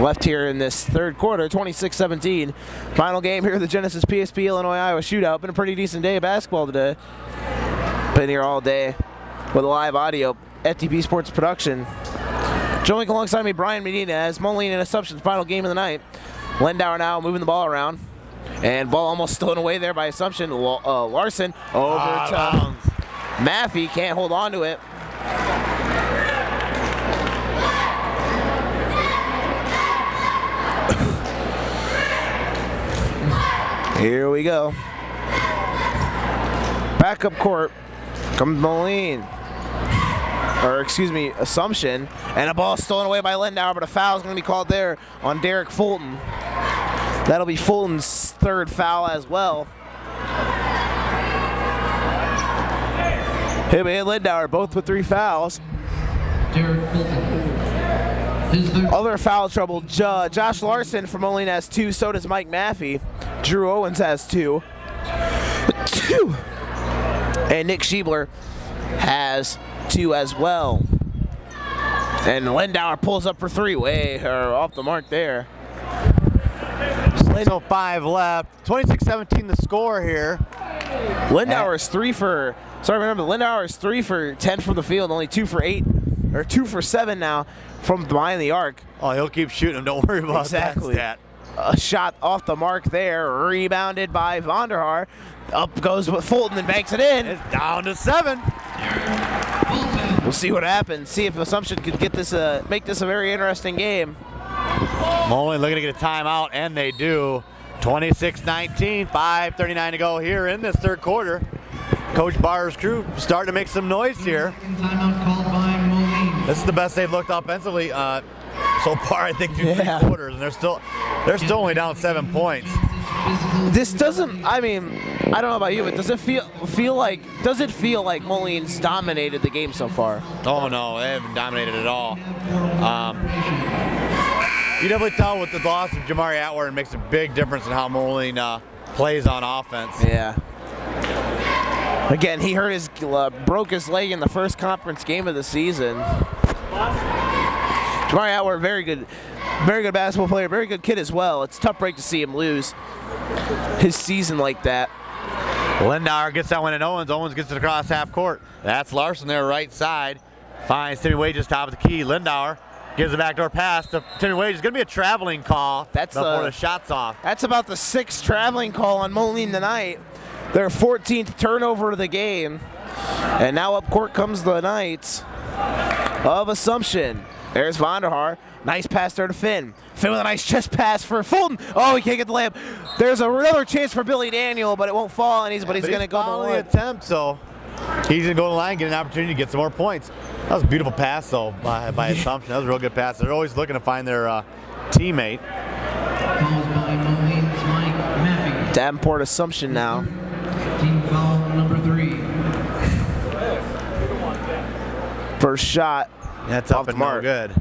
left here in this third quarter, 26-17. Final game here at the Genesis PSP Illinois Iowa shootout. Been a pretty decent day of basketball today. Been here all day with live audio, FTP Sports Production. Joining alongside me, Brian Medina, as Moline and Assumption's final game of the night. Lindauer now moving the ball around. And ball almost stolen away there by Assumption. Larson over to Maffey, can't hold on to it. Here we go. Backup court comes Moline. Or excuse me, Assumption. And a ball stolen away by Lindauer, but a foul is going to be called there on Derek Fulton. That'll be Fulton's third foul as well. Him and Lindauer both with 3 fouls. Derek Fulton. His third. Other foul trouble, Josh Larson from Moline has 2, so does Mike Maffey. Drew Owens has 2. And Nick Schiebler has 2 as well. And Lindauer pulls up for 3, way off the mark there. So 5 left. 26-17 the score here. Lindauer is 3 for, sorry, remember, Lindauer is 3 for 10 from the field, only 2 for 8, or 2 for 7 now from behind the arc. Oh, he'll keep shooting him. Don't worry about Exactly. that stat. A shot off the mark there, rebounded by Vonderhaar. Up goes with Fulton and banks it in. It's down to 7. We'll see what happens. See if Assumption could get this, make this a very interesting game. Moline looking to get a timeout, and they do. 26-19, 5:39 to go here in this third quarter. Coach Barr's crew starting to make some noise here. Second timeout called by Moline. This is the best they've looked offensively so far, I think, through 3 quarters, and they're still only down 7 points. This doesn't, I mean, I don't know about you, but does it feel like Moline's dominated the game so far? Oh no, they haven't dominated at all. You definitely tell with the loss of Jamari Atwater makes a big difference in how Moline plays on offense. Yeah. Again, he hurt his, broke his leg in the first conference game of the season. Jamari Atwater, very good basketball player, very good kid as well. It's a tough break to see him lose his season like that. Lindauer gets that one in Owens. Owens gets it across half court. That's Larson there, right side. Finds Timmy Wade just top of the key. Lindauer gives a backdoor pass to Timmy Wade. It's going to be a traveling call before the shot's off. That's about the 6th traveling call on Moline tonight. Their 14th turnover of the game. And now up court comes the Knights of Assumption. There's Vonderhaar. Nice pass there to Finn. Finn with a nice chest pass for Fulton. Oh, he can't get the layup. There's another chance for Billy Daniel, but it won't fall, and he's going to go to the line. Attempt, so he's going to go to the line, get an opportunity to get some more points. That was a beautiful pass, though, by Assumption. That was a real good pass. They're always looking to find their teammate. Calls by Moline's Mike Maffey. Davenport Assumption now. Team foul number 3. First shot. That's off up and the no mark. good.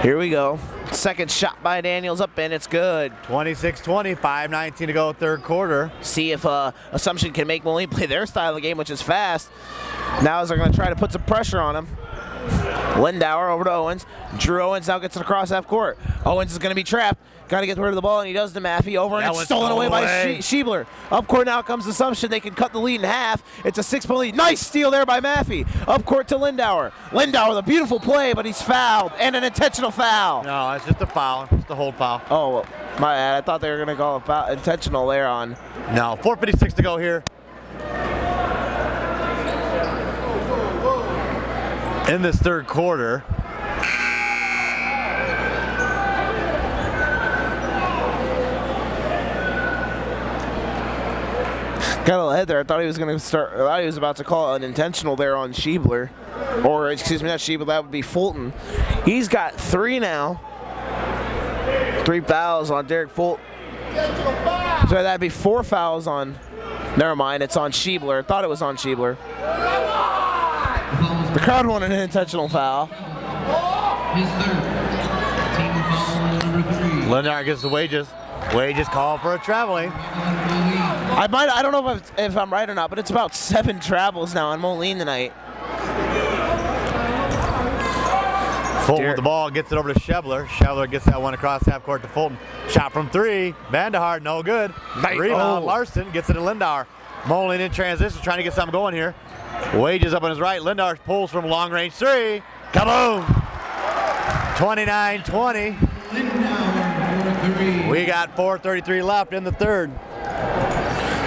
Here we go. Second shot by Daniels up and it's good. 26-20, 5:19 to go third quarter. See if Assumption can make Moline play their style of the game, which is fast. Now they're going to try to put some pressure on him. Lindauer over to Owens. Drew Owens now gets it across half court. Owens is going to be trapped. Got to get rid of the ball, and he does to Maffey. Over, and it's stolen away by Schiebler. Up court now comes Assumption. They can cut the lead in half. It's a 6-point lead. Nice steal there by Maffey. Up court to Lindauer. Lindauer with a beautiful play, but he's fouled, and an intentional foul. No, it's just a foul. Just a hold foul. Oh, my bad. I thought they were going to call a foul, intentional there on. No, 4:56 to go here. In this third quarter. Got a little head there. I thought he was going to start. I thought he was about to call an intentional there on Schiebler, or excuse me, not Schiebler. That would be Fulton. He's got 3 now. 3 fouls on Derek Fulton. So that'd be 4 fouls on. Never mind, it's on Schiebler. Thought it was on Schiebler. The crowd wanted an intentional foul. His third. Team foul number 3. Lindauer gets the wages. Wages call for a traveling. I don't know if I'm right or not, but it's about 7 travels now on Moline tonight. Fulton with the ball, gets it over to Schiebler. Schiebler gets that one across half court to Fulton. Shot from 3. Vandehart, no good. Rebound, Larson gets it to Lindauer. Moline in transition, trying to get something going here. Wages up on his right. Lindauer pulls from long range 3. Kaboom! 29-20. We got 4:33 left in the third.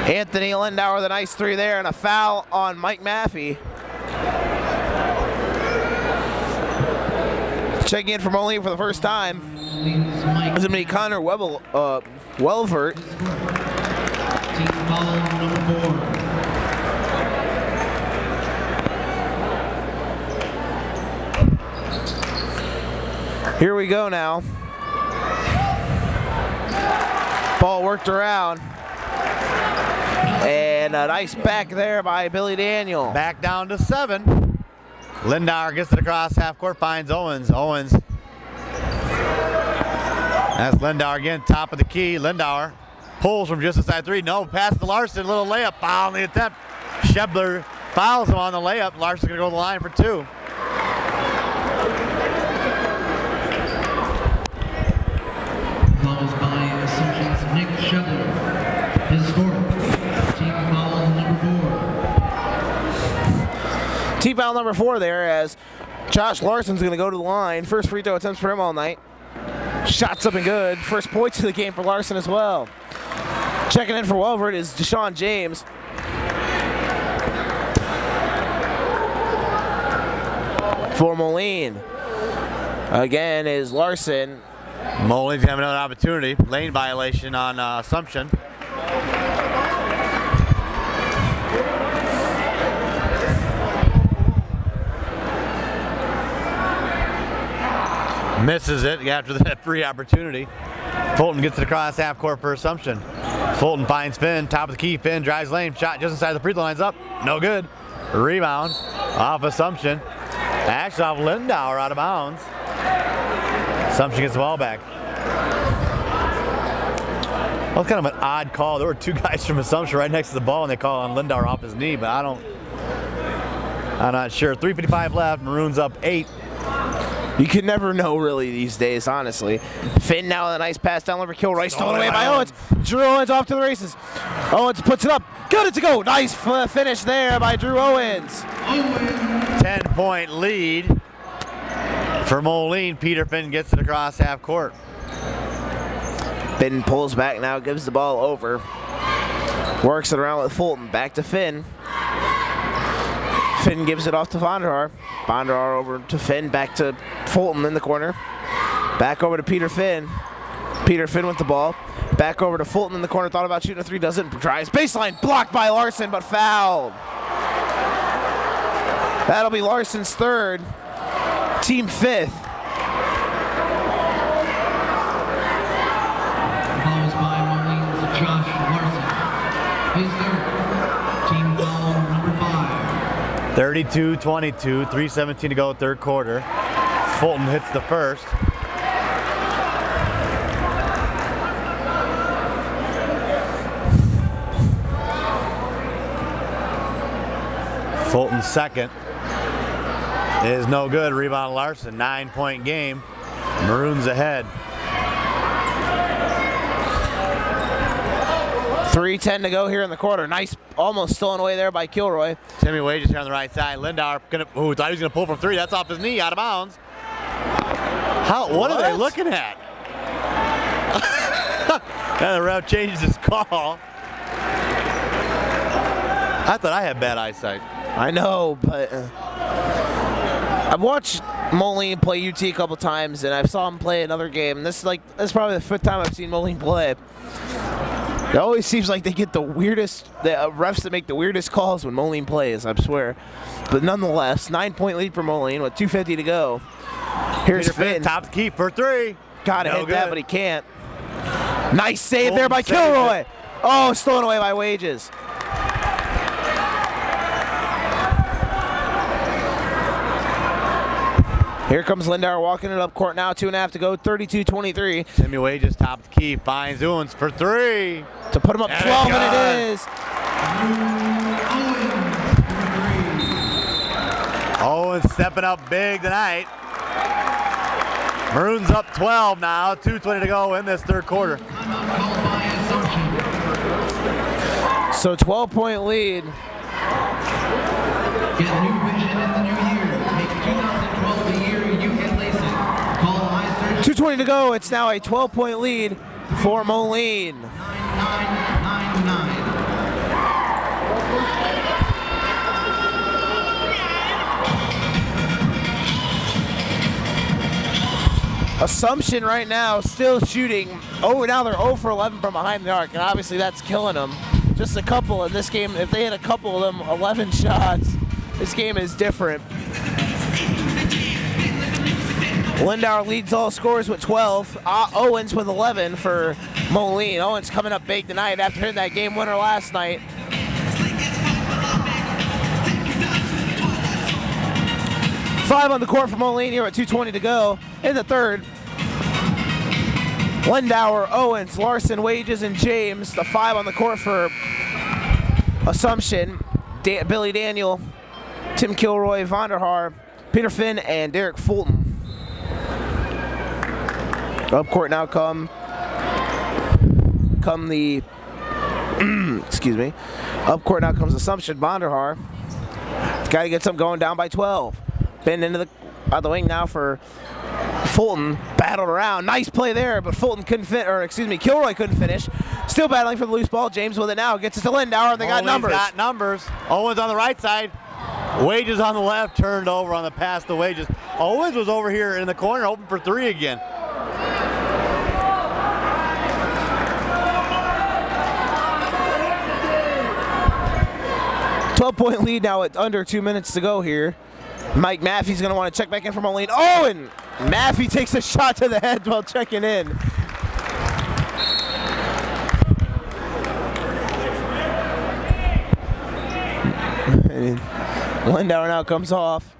Anthony Lindauer with a nice 3 there, and a foul on Mike Maffey. Checking in for Moline for the first time. It's going to be Connor Welvert. Team foul number 4. Here we go now. Ball worked around. And a nice back there by Billy Daniel. Back down to 7. Lindauer gets it across half court, finds Owens. Owens. That's Lindauer again, top of the key. Lindauer pulls from just inside 3. No, pass to Larson, little layup, foul on the attempt. Schiebler fouls him on the layup. Larson's gonna go to the line for 2. Fouls by Assumption's Nick Schiebler. His fourth. Team foul number 4. Team foul number 4 there as Josh Larson's going to go to the line. First free throw attempts for him all night. Shots up and good. First points of the game for Larson as well. Checking in for Welvert is Deshaun James. For Moline, again is Larson. Moline's having another opportunity. Lane violation on Assumption. Misses it after that free opportunity. Fulton gets it across half court for Assumption. Fulton finds Finn, top of the key. Finn drives lane, shot just inside the free throw line's up. No good. Rebound off Assumption. Actually off Lindauer out of bounds. Assumption gets the ball back. That was kind of an odd call. There were 2 guys from Assumption right next to the ball, and they call on Lindauer off his knee, but I'm not sure. 3:55 left. Maroons up 8. You can never know really these days, honestly. Finn now with a nice pass down over Kilroy, stolen away by Owens. Drew Owens off to the races. Owens puts it up. Good to go. Nice finish there by Drew Owens. 10-point lead for Moline. Peter Finn gets it across half court. Finn pulls back now, gives the ball over. Works it around with Fulton. Back to Finn. Finn gives it off to Vondraar. Vondraar over to Finn. Back to Fulton in the corner. Back over to Peter Finn. Peter Finn with the ball. Back over to Fulton in the corner. Thought about shooting a 3. Doesn't. Drives. Baseline. Blocked by Larson, but fouled. That'll be Larson's 3rd. Team 5th. Fouls by Moline's Josh Larson. His third. Team foul number 5. 32-22, 3:17 to go, third quarter. Fulton hits the first. Fulton's second is no good. Rebound Larson, 9-point game. Maroons ahead. 3:10 to go here in the quarter. Nice, almost stolen away there by Kilroy. Timmy Wages here on the right side. Lindauer thought he was gonna pull from 3. That's off his knee, out of bounds. What are they looking at? And the ref changes his call. I thought I had bad eyesight. I know, but I've watched Moline play UT a couple times, and I saw him play another game. This is probably the 5th time I've seen Moline play. It always seems like they get the weirdest, refs that make the weirdest calls when Moline plays, I swear. But nonetheless, 9-point lead for Moline with 2:50 to go. Here's Finn. Top the key for 3. Gotta hit that, but he can't. Nice save there by Kilroy. Oh, stolen away by Wages. Here comes Lindauer walking it up court now. 2.5 to go. 32-23. Timmy Wages top the key. Finds Owens for three. To put him up 12, and it is. Owens stepping up big tonight. Maroons up 12 now. 2:20 to go in this third quarter. So 12-point lead. Get new vision in the new year. Make 2012 the year you can place it. Call iSearch 2:20 to go. It's now a 12-point lead for Moline. 9999. Assumption right now still shooting. Oh, now they're 0 for 11 from behind the arc, and obviously that's killing them. Just a couple in this game. If they hit a couple of them, 11 shots, this game is different. Lindauer leads all scorers with 12. Owens with 11 for Moline. Owens coming up big tonight after hitting that game winner last night. Five on the court for Moline here at 2:20 to go in the third. Lindauer, Owens, Larson, Wages, and James. The 5 on the court for Assumption. Billy Daniel, Tim Kilroy, Vonderhaar, Peter Finn, and Derek Fulton. Up court now come the excuse me. Up court now comes Assumption. Vonderhaar. Got to get something going, down by 12. Finn into the out the wing now for Fulton. Battled around. Nice play there, but Fulton couldn't fit, or excuse me, Kilroy couldn't finish. Still battling for the loose ball. James with it now. Gets it to Lindauer, and they got numbers. Got numbers. Owens on the right side. Wages on the left. Turned over on the pass to Wages. Owens was over here in the corner, open for three again. .12-point lead now at under 2 minutes to go here. Mike Maffey's going to want to check back in for Moline. Oh, and Maffey takes a shot to the head while checking in. Lindauer now comes off.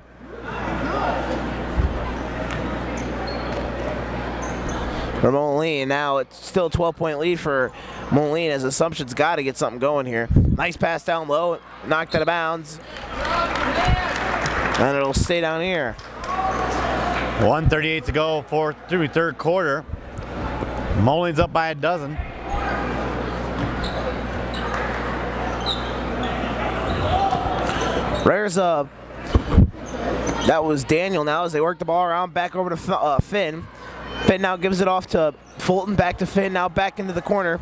For Moline, now it's still a 12-point lead for Moline as Assumption's got to get something going here. Nice pass down low, knocked out of bounds. And it'll stay down here. 1:38 to go through third quarter. Moline's up by a dozen. There's that was Daniel now as they work the ball around back over to Finn. Finn now gives it off to Fulton, back to Finn, now back into the corner.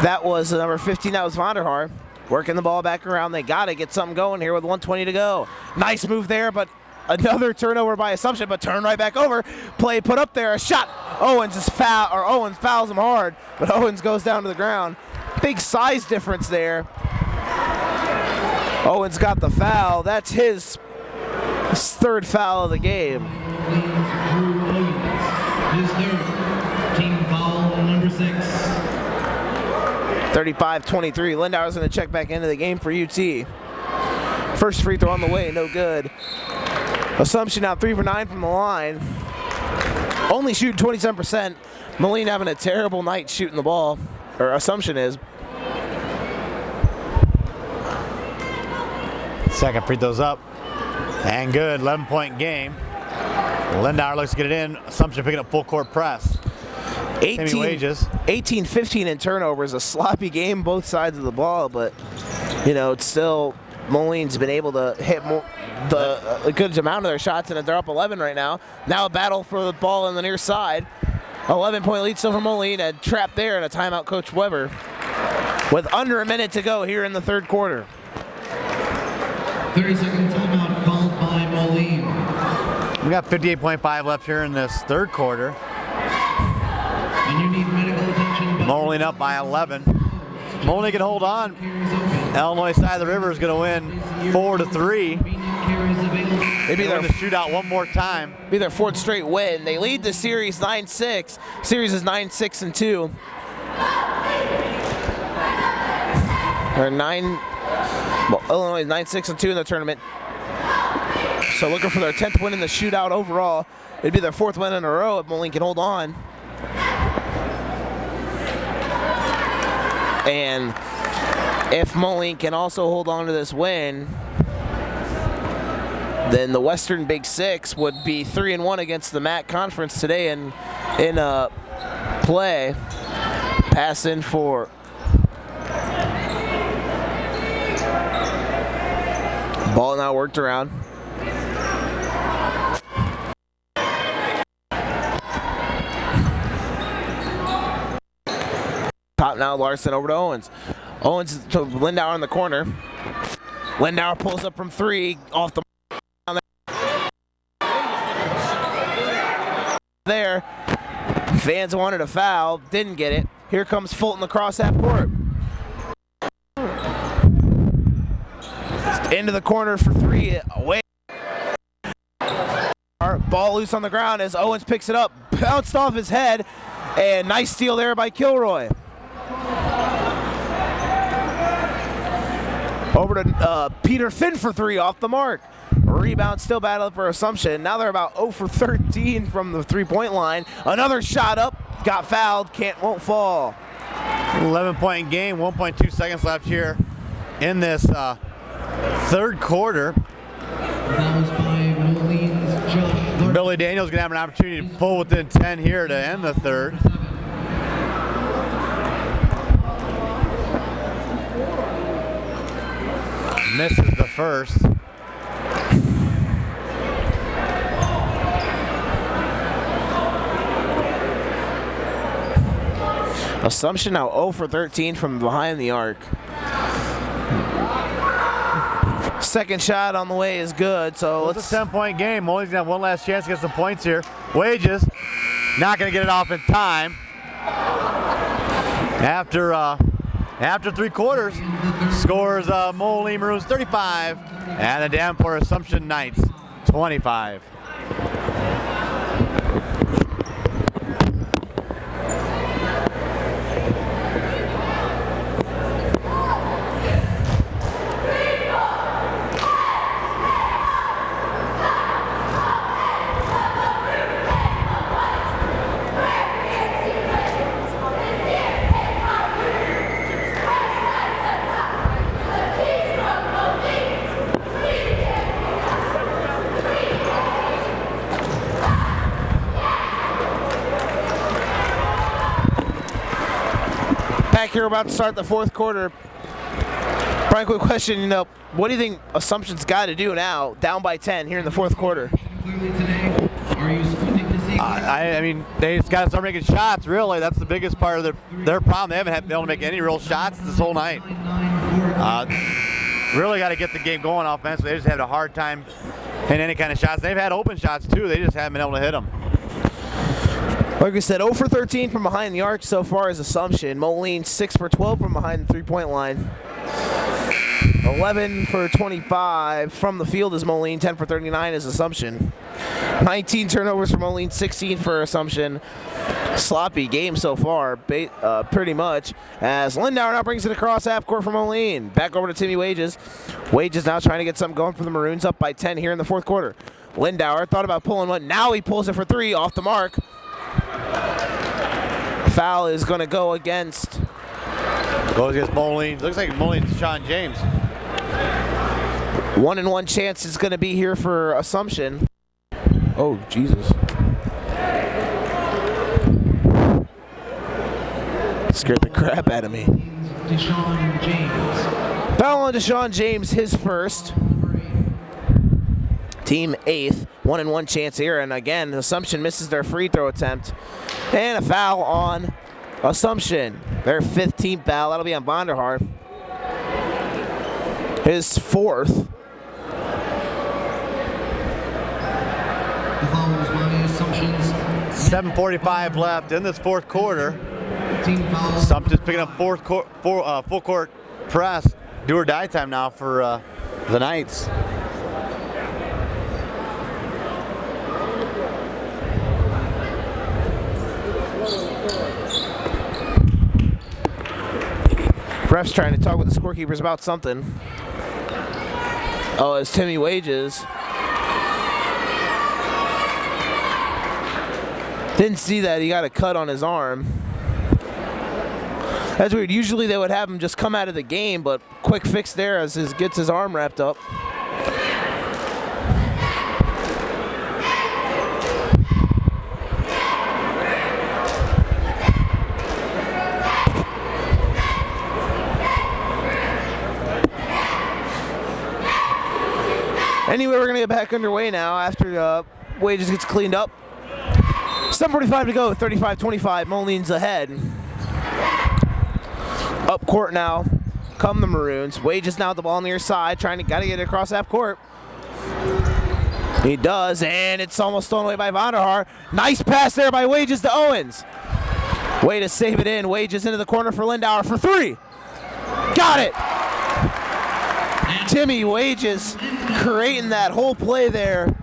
That was number 15, that was Vonderhaar. Working the ball back around. They got to get something going here with 1:20 to go. Nice move there, but another turnover by Assumption, but turn right back over. Play put up there, a shot. Owens fouls him hard, but Owens goes down to the ground. Big size difference there. Owens got the foul. That's his third foul of the game. His third. Team foul number 6. 35-23. Lindauer's going to check back into the game for UT. First free throw on the way, no good. Assumption now 3 for 9 from the line. Only shooting 27%. Moline having a terrible night shooting the ball, or Assumption is. Second free throw's up. And good, 11-point game. Lindauer looks to get it in. Assumption picking up full court press. 18-15 in turnovers. A sloppy game, both sides of the ball, but you know, it's still Moline's been able to hit a good amount of their shots, and they're up 11 right now. Now a battle for the ball on the near side. 11-point lead still for Moline. A trap there and a timeout, Coach Weber, with under a minute to go here in the third quarter. 30-second timeout called by Moline. We got 58.5 left here in this third quarter. And you need medical attention. Moline up by 11. Moline can hold on. Illinois side of the river is going to win 4-3. Maybe They're they're going to shoot out one more time. be their fourth straight win. They lead the series 9-6. Series is 9-6-2. They're Illinois is 9-6-2 in the tournament. So looking for their 10th win in the shootout overall. It'd be their 4th win in a row if Moline can hold on. And if Moline can also hold on to this win, then the Western Big Six would be 3-1 against the MAC Conference today in play. Pass in for ball now worked around. Top now, Larson over to Owens. Owens to Lindauer in the corner. Lindauer pulls up from 3 off the there. Fans wanted a foul, didn't get it. Here comes Fulton across half court. Into the corner for 3. Away. Ball loose on the ground as Owens picks it up. Bounced off his head. And nice steal there by Kilroy. Over to Peter Finn for 3 off the mark. Rebound still battling for Assumption. Now they're about 0 for 13 from the 3-point line. Another shot up. Got fouled. Won't fall. 11-point game. 1.2 seconds left here in this third quarter. That was by Moline's Josh Larson. Billy Daniels going to have an opportunity to pull within 10 here to end the third. Misses the first. Assumption now 0 for 13 from behind the arc. Second shot on the way is good, so it's a 10-point game. Moline's gonna have one last chance to get some points here. Wages not gonna get it off in time. After 3 quarters, scores Moline Maroons 35 and the Davenport Assumption Knights 25. Here, we're about to start the 4th quarter. Brian, quick question. What do you think Assumption's got to do now, down by 10 here in the 4th quarter? I mean, they just got to start making shots. Really, that's the biggest part of their problem. They haven't been able to make any real shots this whole night. Really got to get the game going offensively. They just had a hard time hitting any kind of shots. They've had open shots too. They just haven't been able to hit them. Like I said, 0 for 13 from behind the arc so far is Assumption. Moline 6 for 12 from behind the 3-point line. 11 for 25 from the field is Moline. 10 for 39 is Assumption. 19 turnovers for Moline, 16 for Assumption. Sloppy game so far, pretty much. As Lindauer now brings it across half court for Moline. Back over to Timmy Wages. Wages now trying to get something going for the Maroons, up by 10 here in the 4th quarter. Lindauer thought about pulling one. Now he pulls it for 3 off the mark. Foul is going to go against. Goes against Moline. Looks like Moline's Sean James. 1-and-1 chance is going to be here for Assumption. Oh, Jesus. Scared the crap out of me. Deshaun James. Foul on Deshaun James, his first. Team 8th, 1-and-1 chance here, and again, Assumption misses their free throw attempt. And a foul on Assumption. Their 15th foul, that'll be on Vonderhaar. His 4th. The foul was by Assumption's. 7:45 left in this 4th quarter. Team foul. Assumption's picking up full court press. Do or die time now for the Knights. Ref's trying to talk with the scorekeepers about something. Oh, it's Timmy Wages. Didn't see that. He got a cut on his arm. That's weird. Usually they would have him just come out of the game, but quick fix there as he gets his arm wrapped up. Anyway, we're going to get back underway now after Wages gets cleaned up. 7:45 to go, 35-25, Moline's ahead. Up court now, come the Maroons. Wages now with the ball on the near side, gotta get it across half court. He does, and it's almost thrown away by Vonderhaar. Nice pass there by Wages to Owens. Way to save it in. Wages into the corner for Lindauer for three. Got it! Timmy Wages creating that whole play there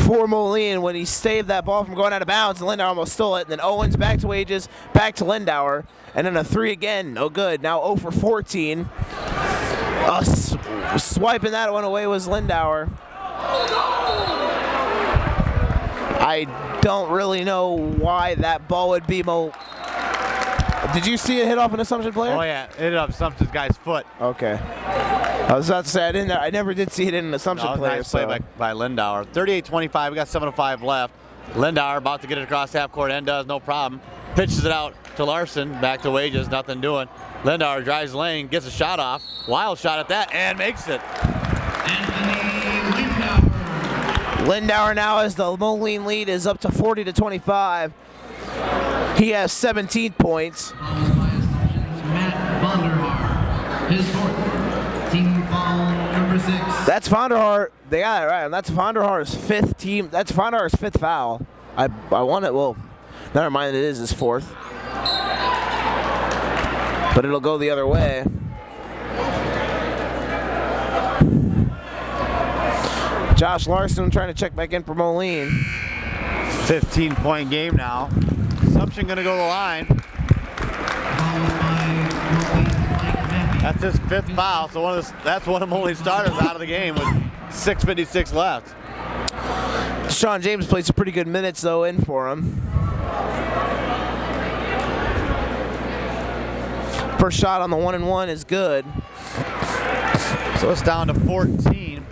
for Moline when he saved that ball from going out of bounds, and Lindauer almost stole it. And then Owens back to Wages, back to Lindauer, and then a three again, no good. Now 0 for 14. Swiping that one away was Lindauer. I don't really know why that ball would be Did you see it hit off an Assumption player? Oh yeah, it hit off Assumption's guy's foot. Okay. I was about to say I never did see it in an Assumption player. Nice play by Lindauer. 38-25. We got 7:05 left. Lindauer about to get it across half court and does, no problem. Pitches it out to Larson. Back to Wages. Nothing doing. Lindauer drives lane, gets a shot off. Wild shot at that and makes it. Anthony Lindauer. Lindauer now, as the Moline lead is up to 40-25. He has 17 points. Fouls by Assumption's Matt Vonderhaar. His fourth. Team foul number 6. That's Vonderhaar. They got it right. And that's Vonderhaar's fifth team. That's Vonderhaar's fifth foul. I want it. Well, never mind. It is his fourth. But it'll go the other way. Josh Larson trying to check back in for Moline. 15-point game now. Assumption going to go to the line. That's his fifth foul, so that's one of Moline's starters out of the game with 6:56 left. Sean James played some pretty good minutes, though, in for him. First shot on the 1-and-1 is good. So it's down to 14.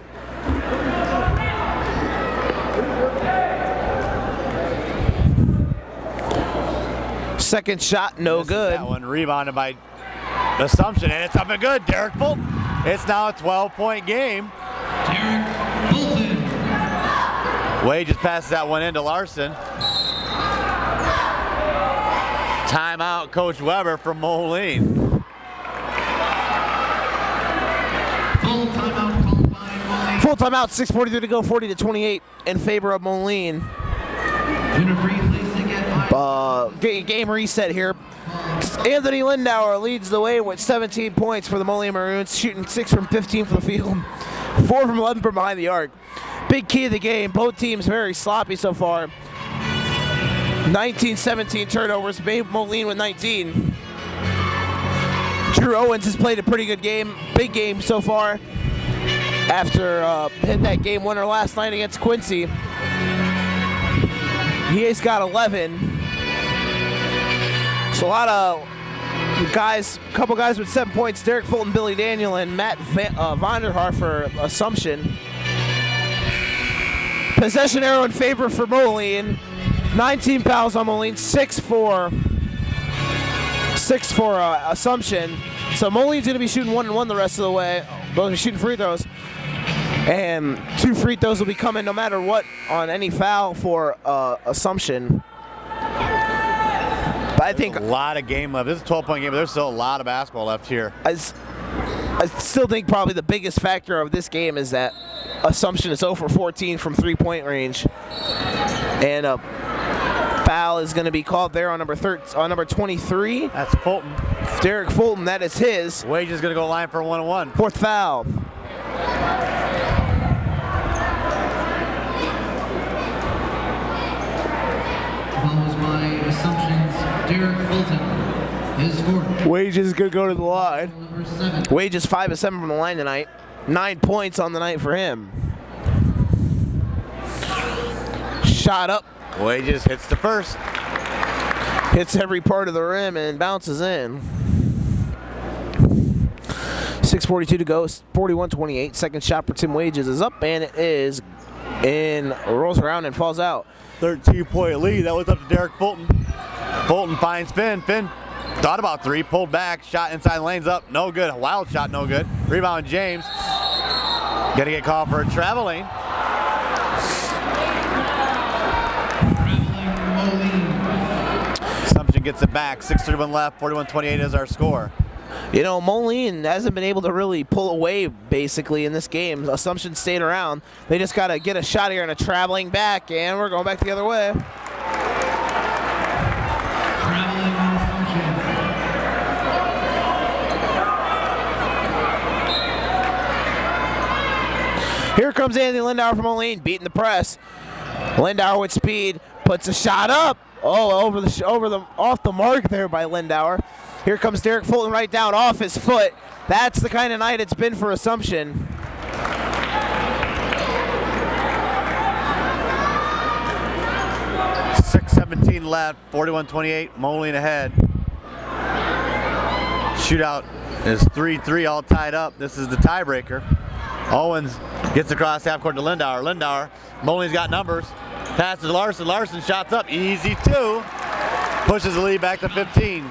Second shot, no good. That one rebounded by Assumption, and it's up and good. Derek Fulton. It's now a 12-point game. Derek Fulton. Wade just passes that one into Larson. Timeout, Coach Weber from Moline. Full timeout called by Moline. Full timeout, 6:43 to go, 40-28 in favor of Moline. Winifred placing at 5. Game reset here. Anthony Lindauer leads the way with 17 points for the Moline Maroons, shooting 6 from 15 from the field, 4 from 11 from behind the arc. Big key of the game. Both teams very sloppy so far. 19-17 turnovers. Moline with 19. Drew Owens has played a pretty good game, big game so far. After hitting that game winner last night against Quincy, he has got 11. So a lot of guys, a couple guys with 7 points. Derek Fulton, Billy Daniel, and Matt Vonderhaar for Assumption. Possession arrow in favor for Moline. 19 fouls on Moline, 6 for Assumption. So Moline's going to be shooting 1-and-1 the rest of the way. They'll be shooting free throws. And 2 free throws will be coming no matter what on any foul for Assumption. But I think a lot of game left. This is a 12-point game, but there's still a lot of basketball left here. I still think probably the biggest factor of this game is that Assumption is 0 for 14 from 3-point range. And a foul is going to be called there on number 23. That's Fulton. Derek Fulton, that is his. Wage is going to go line for a 1-and-1. Fourth foul. Fouls by Assumption's Derek Fulton. His score. Wages gonna go to the line. Number 7. Wages 5 of 7 from the line tonight. 9 points on the night for him. Shot up. Wages hits the first. Hits every part of the rim and bounces in. 6:42 to go. 41-28. Second shot for Tim Wages is up, and it is in. Rolls around and falls out. 13-point lead. That was up to Derek Fulton. Fulton finds Finn. Finn thought about 3, pulled back, shot inside the lanes up. No good. Wild shot, no good. Rebound, James. Gonna get called for a traveling. Assumption gets it back. 6:31 left. 41-28 is our score. You know, Moline hasn't been able to really pull away, basically, in this game. Assumption stayed around. They just got to get a shot here and a traveling back, and we're going back the other way. Traveling Assumption. Here comes Anthony Lindauer from Moline, beating the press. Lindauer with speed, puts a shot up. Oh, off the mark there by Lindauer. Here comes Derek Fulton right down off his foot. That's the kind of night it's been for Assumption. .17 left, 41-28, Moline ahead. Shootout is 3-3 all tied up. This is the tiebreaker. Owens gets across half court to Lindauer. Lindauer, Moline's got numbers. Passes to Larson. Larson shots up, easy 2. Pushes the lead back to 15.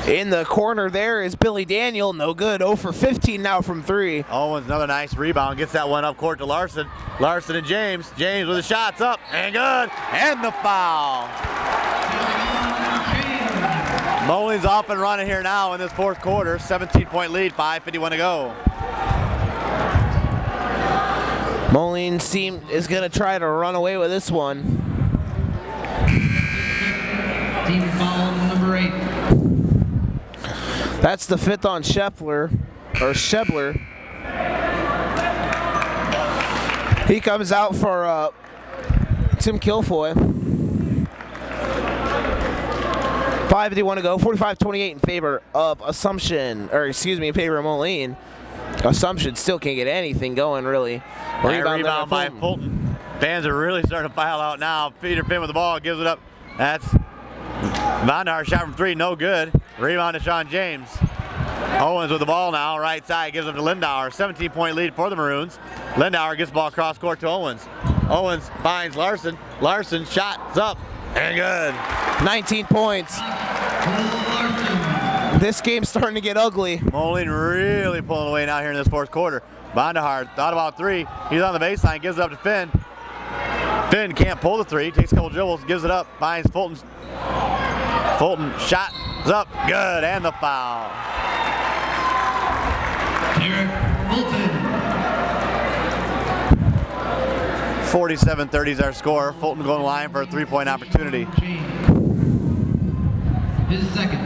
In the corner there is Billy Daniel, no good. 0 for 15 now from 3. Owens, another nice rebound, gets that one up court to Larson. Larson and James. James with the shots up, and good, and the foul. Moline's off and running here now in this fourth quarter. 17-point lead, 5:51 to go. Moline is going to try to run away with this one. Team foul number 8. That's the 5th on Scheffler. He comes out for Tim Kilfoy. 5:51 to go. 45-28 in favor of Assumption, in favor of Moline. Assumption still can't get anything going, really. Rebound by Fulton. Fans are really starting to pile out now. Peter Finn with the ball, gives it up. That's Vondar, shot from 3, no good. Rebound to Sean James. Owens with the ball now, right side, gives it to Lindauer. 17-point lead for the Maroons. Lindauer gets the ball across court to Owens. Owens finds Larson. Larson shots up, and good. 19 points. This game's starting to get ugly. Moline really pulling away now here in this fourth quarter. Vondar thought about 3. He's on the baseline, gives it up to Finn. Finn can't pull the 3, takes a couple dribbles, gives it up, finds Fulton. Fulton shot is up, good, and the foul. Derek Fulton. 47-30 is our score. Fulton going to line for a 3-point opportunity. His second.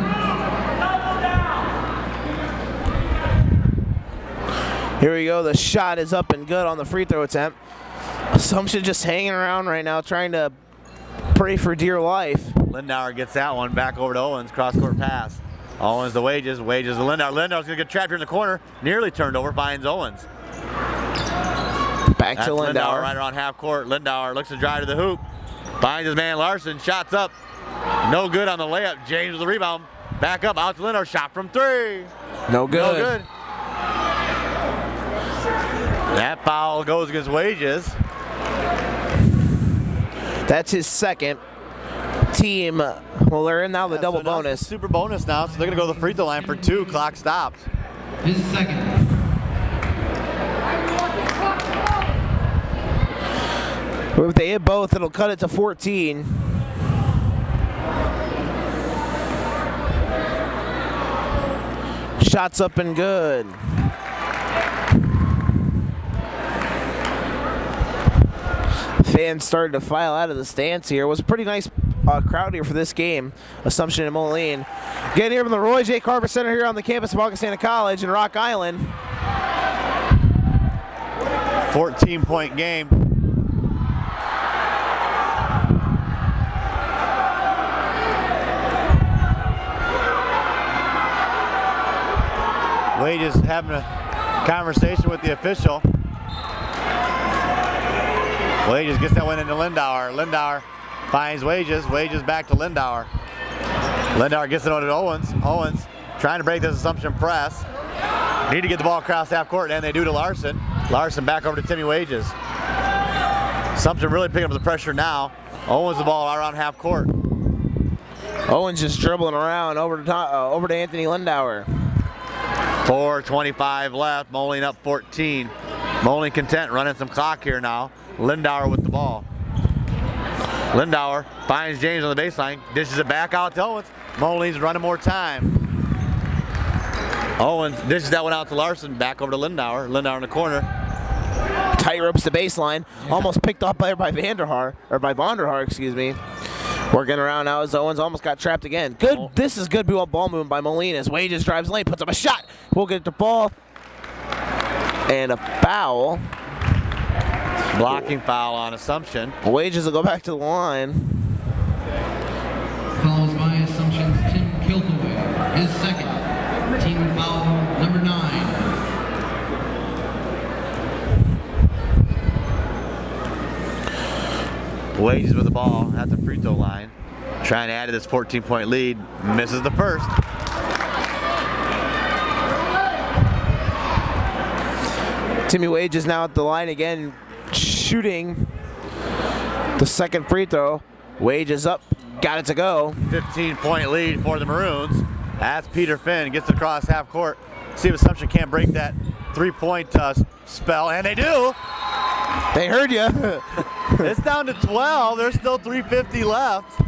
Here we go. The shot is up and good on the free throw attempt. Assumption just hanging around right now, trying to pray for dear life. Lindauer gets that one back over to Owens. Cross-court pass. Owens to Wages. Wages to Lindauer. Lindauer's going to get trapped here in the corner. Nearly turned over. Finds Owens. Back to Lindauer. Right around half court. Lindauer looks to drive to the hoop. Finds his man Larson. Shots up. No good on the layup. James with the rebound. Back up. Out to Lindauer. Shot from 3. No good. No good. That foul goes against Wages. That's his second. Team, well, they're in now the double bonus. Super bonus now, so they're going to go to the free throw line for 2. Clock stops. His second. If they hit both, it'll cut it to 14. Shots up and good. Fans started to file out of the stands here. It was a pretty nice crowd here for this game. Assumption and Moline. Getting here from the Roy J. Carver Center here on the campus of Augustana College in Rock Island. 14-point game. Wages having a conversation with the official. Wages gets that one into Lindauer. Lindauer finds Wages. Wages back to Lindauer. Lindauer gets it over to Owens. Owens trying to break this Assumption press. Need to get the ball across half court, and they do to Larson. Larson back over to Timmy Wages. Assumption really picking up the pressure now. Owens the ball around half court. Owens just dribbling around over to Anthony Lindauer. 4:25 left. Moline up 14. Moline content running some clock here now. Lindauer with the ball. Lindauer finds James on the baseline, dishes it back out to Owens. Moline's running more time. Owens dishes that one out to Larson, back over to Lindauer. Lindauer in the corner. Tight ropes the baseline, almost picked off by Vonderhaar, excuse me. Working around now as Owens almost got trapped again. Good, this is good ball movement by Moline as Wages drives lane, puts up a shot. We'll get the ball. And a foul. Blocking foul on Assumption. Wages will go back to the line. Fouls by Assumption's Tim Kilthaway. His second. Team foul number 9. Wages with the ball at the free throw line. Trying to add to this 14-point lead. Misses the first. Timmy Wages now at the line again, shooting the second free throw. Wages up, got it to go. 15-point lead for the Maroons. That's Peter Finn, gets it across half court. See if Assumption can't break that 3-point spell, and they do. They heard you. It's down to 12. There's still 3:50 left.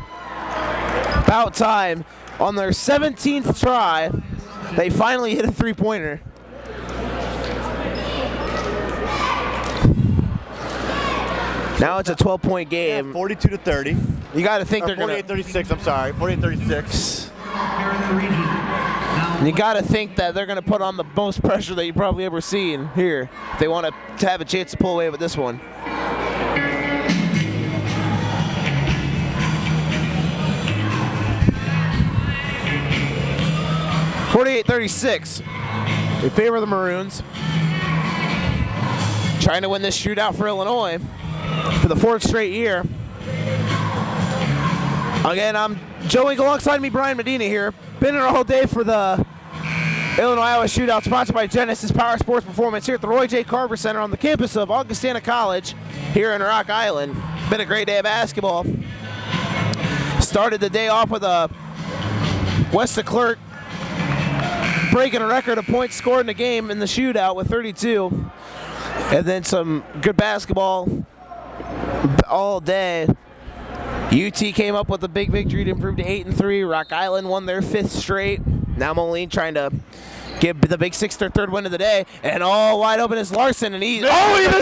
About time. On their 17th try, they finally hit a three-pointer. Now it's a 12-point game. Yeah, 42-30. You got to think they're going to. 48-36. I'm sorry. 48-36. You got to think that they're going to put on the most pressure that you've probably ever seen here if they want to have a chance to pull away with this one. (48-36) in favor of the Maroons. Trying to win this shootout for Illinois for the 4th straight year. Again, I'm Joe Wink, alongside me, Brian Medina here. Been here all day for the Illinois-Iowa Shootout, sponsored by Genesis Power Sports Performance here at the Roy J. Carver Center on the campus of Augustana College here in Rock Island. Been a great day of basketball. Started the day off with a West Clerk breaking a record of points scored in the game in the shootout with 32. And then some good basketball all day. UT came up with a big victory to improve to 8-3. Rock Island won their 5th straight. Now Moline trying to give the Big Six their 3rd win of the day. And all wide open is Larson, and he missed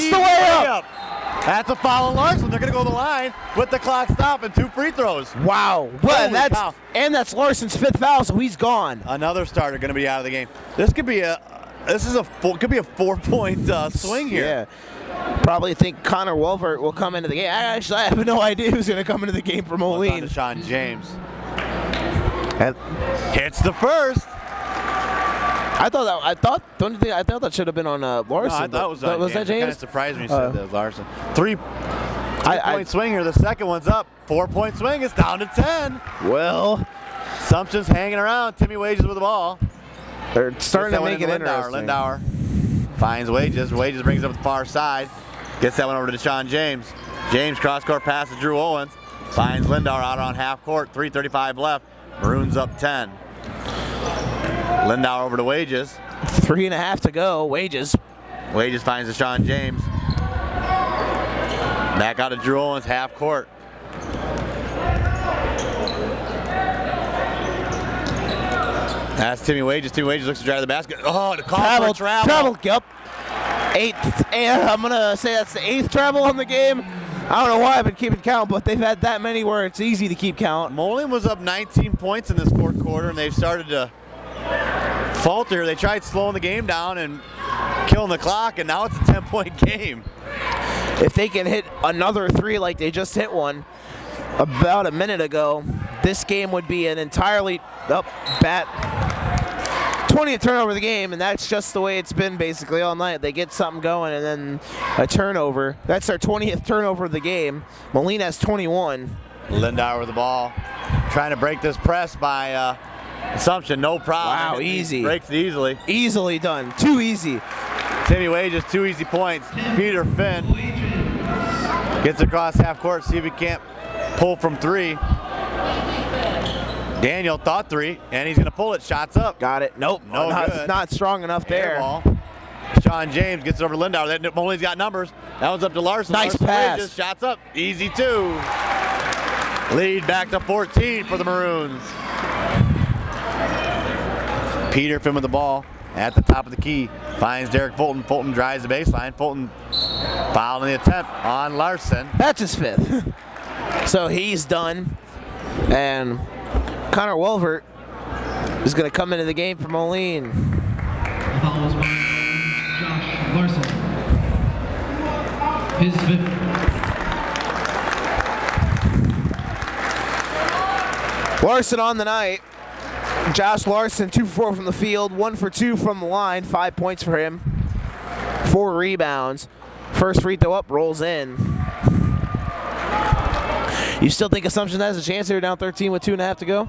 the layup. That's a foul on Larson. They're going to go to the line with the clock stop and 2 free throws. Wow. Well, that's Larson's 5th foul, so he's gone. Another starter going to be out of the game. This could be a 4-point swing here. Yeah. Probably think Connor Wolvert will come into the game. I have no idea who's going to come into the game for Moline. Deshaun James. And hits the first. I thought that should have been on Larson. No, I thought it was on was James. that James? It kind of surprised me you said that was Larson. 3-point swing here. The second one's up. 4-point swing. It's down to 10. Well, Assumption's hanging around. Timmy Wages with the ball. They're starting to make it interesting. Lindauer finds Wages. Wages brings it up the far side. Gets that one over to Deshaun James. James cross-court pass to Drew Owens. Finds Lindauer out on half court. 3:35 left. Maroons up 10. Lindauer over to Wages. 3.5 to go. Wages finds Deshaun James. Back out to Drew Owens, half court. That's Timmy Wages. Timmy Wages looks to drive the basket. Oh, the call for travel. Yep. 8th, and I'm going to say that's the 8th travel on the game. I don't know why I've been keeping count, but they've had that many where it's easy to keep count. Moline was up 19 points in this 4th quarter, and they've started to falter. They tried slowing the game down and killing the clock, and now it's a 10-point game. If they can hit another 3 like they just hit one about a minute ago, this game would be an entirely 20th turnover of the game, and that's just the way it's been basically all night. They get something going and then a turnover. That's their 20th turnover of the game. Moline has 21. Lindauer with the ball. Trying to break this press by Assumption. No problem. Wow, easy. Breaks it easily. Easily done. Too easy. Timmy Wages, 2 easy points. Peter Finn gets across half court, see if he can't pull from 3. Daniel thought 3, and he's going to pull it. Shots up. Got it. Nope. No good. Not strong enough there. Ball. Sean James gets it over to Lindauer. Moline's got numbers. That one's up to Larson. Nice Larson pass. Wages, shots up. Easy 2. Lead back to 14 for the Maroons. Peter Finn with the ball at the top of the key. Finds Derek Fulton. Fulton drives the baseline. Fulton fouled in the attempt on Larson. That's his 5th. So he's done. And Connor Welvert is going to come into the game for Moline. The foul was by Josh Larson. His 5th. Larson on the night. Josh Larson, 2 for 4 from the field, 1 for 2 from the line, 5 points for him, 4 rebounds. First free throw up, rolls in. You still think Assumption has a chance here, down 13 with 2.5 to go?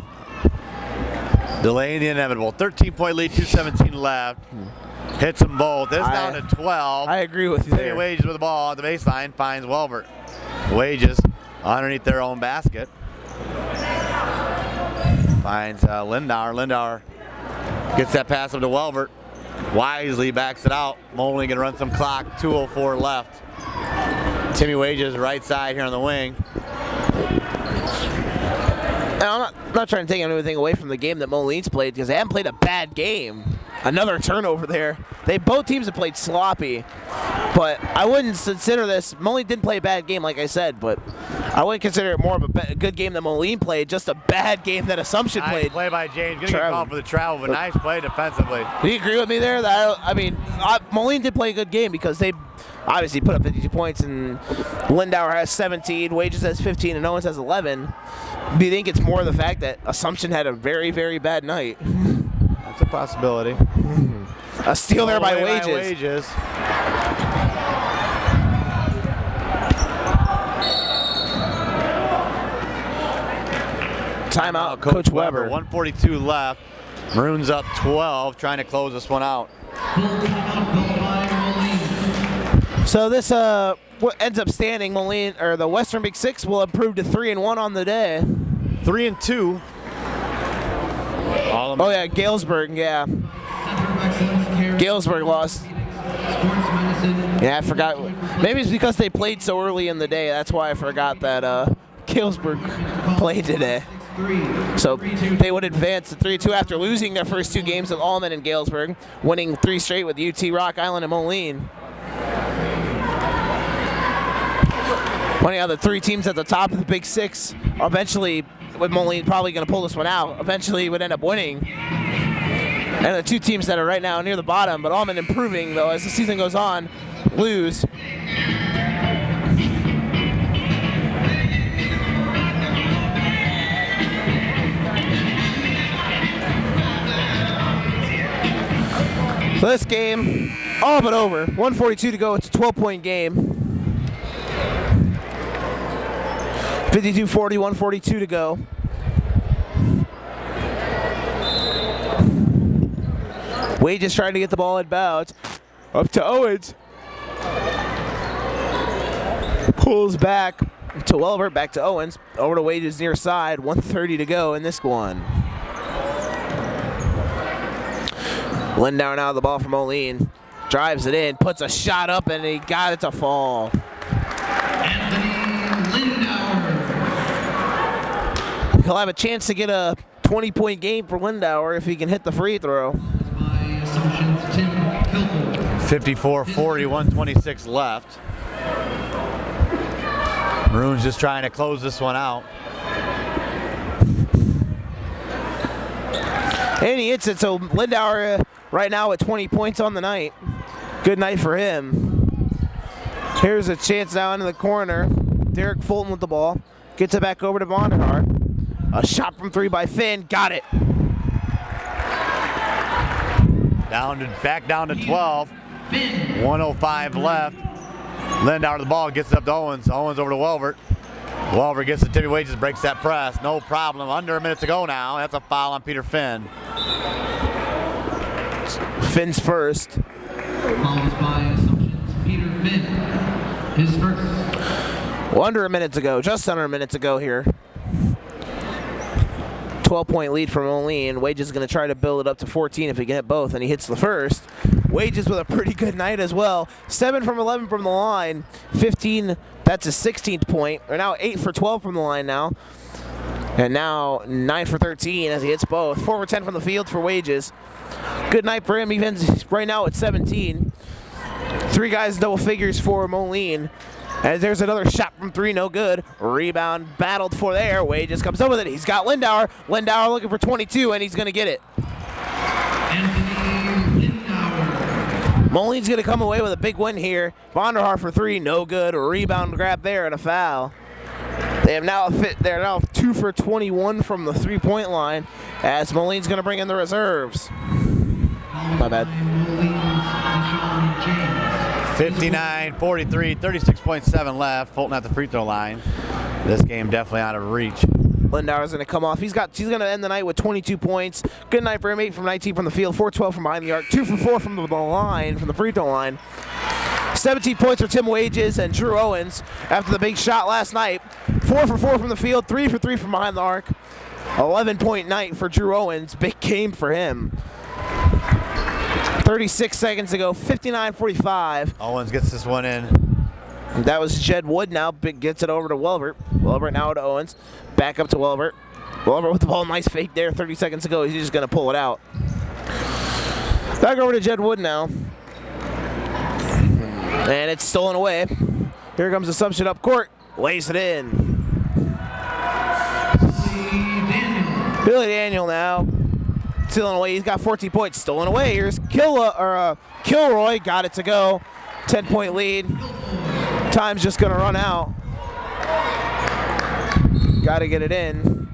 Delaying the inevitable. 13-point lead, 2:17 left. Hits them both. It's down to 12. I agree with you there. Wages with the ball at the baseline, finds Welvert. Wages underneath their own basket. Finds Lindauer. Lindauer gets that pass up to Welvert. Wisely backs it out. Moline gonna run some clock. 2:04 left. Timmy Wages right side here on the wing. And I'm not trying to take anything away from the game that Moline's played because they haven't played a bad game. Another turnover there. Both teams have played sloppy, but I wouldn't consider this. Moline didn't play a bad game, like I said, but I wouldn't consider it more of a good game that Moline played, just a bad game that Assumption played. Nice play by James. Gonna get called for the travel, but nice play defensively. Do you agree with me there? Moline did play a good game because they obviously put up 52 points, and Lindauer has 17, Wages has 15, and Owens has 11. Do you think it's more the fact that Assumption had a very, very bad night? That's a possibility. A steal there by Wages. Timeout, Coach Weber. 1:42 left. Maroons up 12, trying to close this one out. So this what ends up standing, Moline, or the Western Big Six will improve to 3-1 on the day. 3-2. Oh yeah, Galesburg, yeah. Galesburg lost. Yeah, I forgot. Maybe it's because they played so early in the day. That's why I forgot that Galesburg played today. So they would advance to 3-2 after losing their first 2 games with Allman and Galesburg, winning 3 straight with UT, Rock Island, and Moline. Funny how the 3 teams at the top of the Big Six eventually, with Moline probably going to pull this one out, eventually would end up winning. And the 2 teams that are right now near the bottom, but Allman improving, though, as the season goes on, lose. So this game, all but over. 1:42 to go. It's a 12-point game. 52-40, 1:42 to go. Wages trying to get the ball inbounds. Up to Owens. Pulls back to Welvert, back to Owens. Over to Wages near side. 1:30 to go in this one. Lindauer now the ball from Moline. Drives it in, puts a shot up, and he got it to fall. He'll have a chance to get a 20-point game for Lindauer if he can hit the free throw. 54-40, 1:26 left. Maroons just trying to close this one out. And he hits it, so Lindauer right now at 20 points on the night. Good night for him. Here's a chance now into the corner. Derek Fulton with the ball. Gets it back over to Vonderhaar. A shot from 3 by Finn. Got it. Back down to 12. 1:05 left. Lindauer to the ball, gets it up to Owens. Owens over to Welvert. Welvert gets to Timmy Wages, breaks that press. No problem. Under a minute to go now. That's a foul on Peter Finn. Finn's first. Fouls by Assumption's Peter Finn. His first. Well, under a minute to go. Just under a minute to go here. 12-point lead for Moline. Wages is going to try to build it up to 14 if he can hit both, and he hits the first. Wages with a pretty good night as well. 7 from 11 from the line. 15, that's his 16th point. Or now 8 for 12 from the line now. And now 9 for 13 as he hits both. 4 for 10 from the field for Wages. Good night for him. He ends right now at 17. 3 guys double figures for Moline. And there's another shot from 3, no good. Rebound battled for there. Wages comes up with it. He's got Lindauer. Lindauer looking for 22, and he's going to get it. Anthony Lindauer. Moline's going to come away with a big win here. Vonderhaar for 3, no good. Rebound grab there and a foul. They're now 2 for 21 from the 3-point line as Moline's going to bring in the reserves. My bad. 59-43, 36.7 left. Fulton at the free throw line. This game definitely out of reach. Lindauer's going to come off. He's going to end the night with 22 points. Good night for him. 8 from 19 from the field, 4-12 from behind the arc, 2 for 4 from the line, from the free throw line. 17 points for Tim Wages and Drew Owens after the big shot last night. 4 for 4 from the field, 3 for 3 from behind the arc. 11-point night for Drew Owens. Big game for him. 36 seconds to go, 59-45. Owens gets this one in. That was Jed Wood now. Big gets it over to Welvert. Welvert now to Owens. Back up to Welvert. Welvert with the ball. Nice fake there. 30 seconds to go. He's just going to pull it out. Back over to Jed Wood now. And it's stolen away. Here comes Assumption up court. Lays it in. Billy Daniel now. Stealing away. He's got 14 points. Stolen away. Here's Kilroy. Got it to go. 10-point lead. Time's just going to run out. Got to get it in.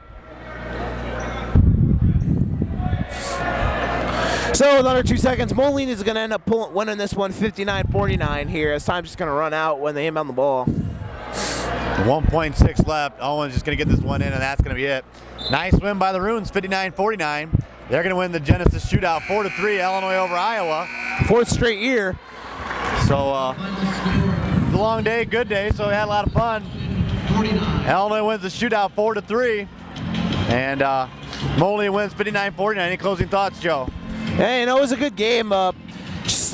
So with under 2 seconds, Moline is going to end up winning this one 59-49 here as time's just going to run out when they inbound the ball. 1.6 left. Owens just going to get this one in, and that's going to be it. Nice win by the Runes, 59-49. They're going to win the Genesis Shootout 4-3, Illinois over Iowa. 4th straight year. So, it's a long day, good day, so we had a lot of fun. Illinois wins the shootout 4-3. And Moline wins 59-49. Any closing thoughts, Joe? Hey, it was a good game. It was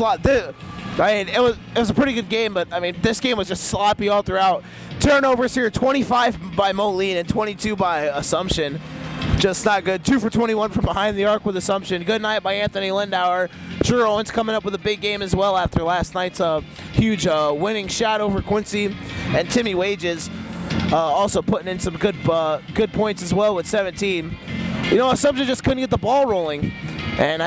a pretty good game, but I mean, this game was just sloppy all throughout. Turnovers here, 25 by Moline and 22 by Assumption. Just not good. 2 for 21 from behind the arc with Assumption. Good night by Anthony Lindauer. Drew Owens coming up with a big game as well after last night's huge winning shot over Quincy. And Timmy Wages also putting in some good points as well with 17. You know, Assumption just couldn't get the ball rolling. And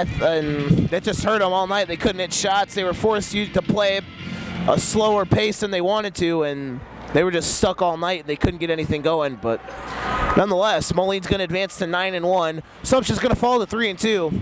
that just hurt them all night. They couldn't hit shots. They were forced to play a slower pace than they wanted to, and they were just stuck all night. They couldn't get anything going, but nonetheless, Moline's going to advance to 9-1. Assumption's going to fall to 3-2.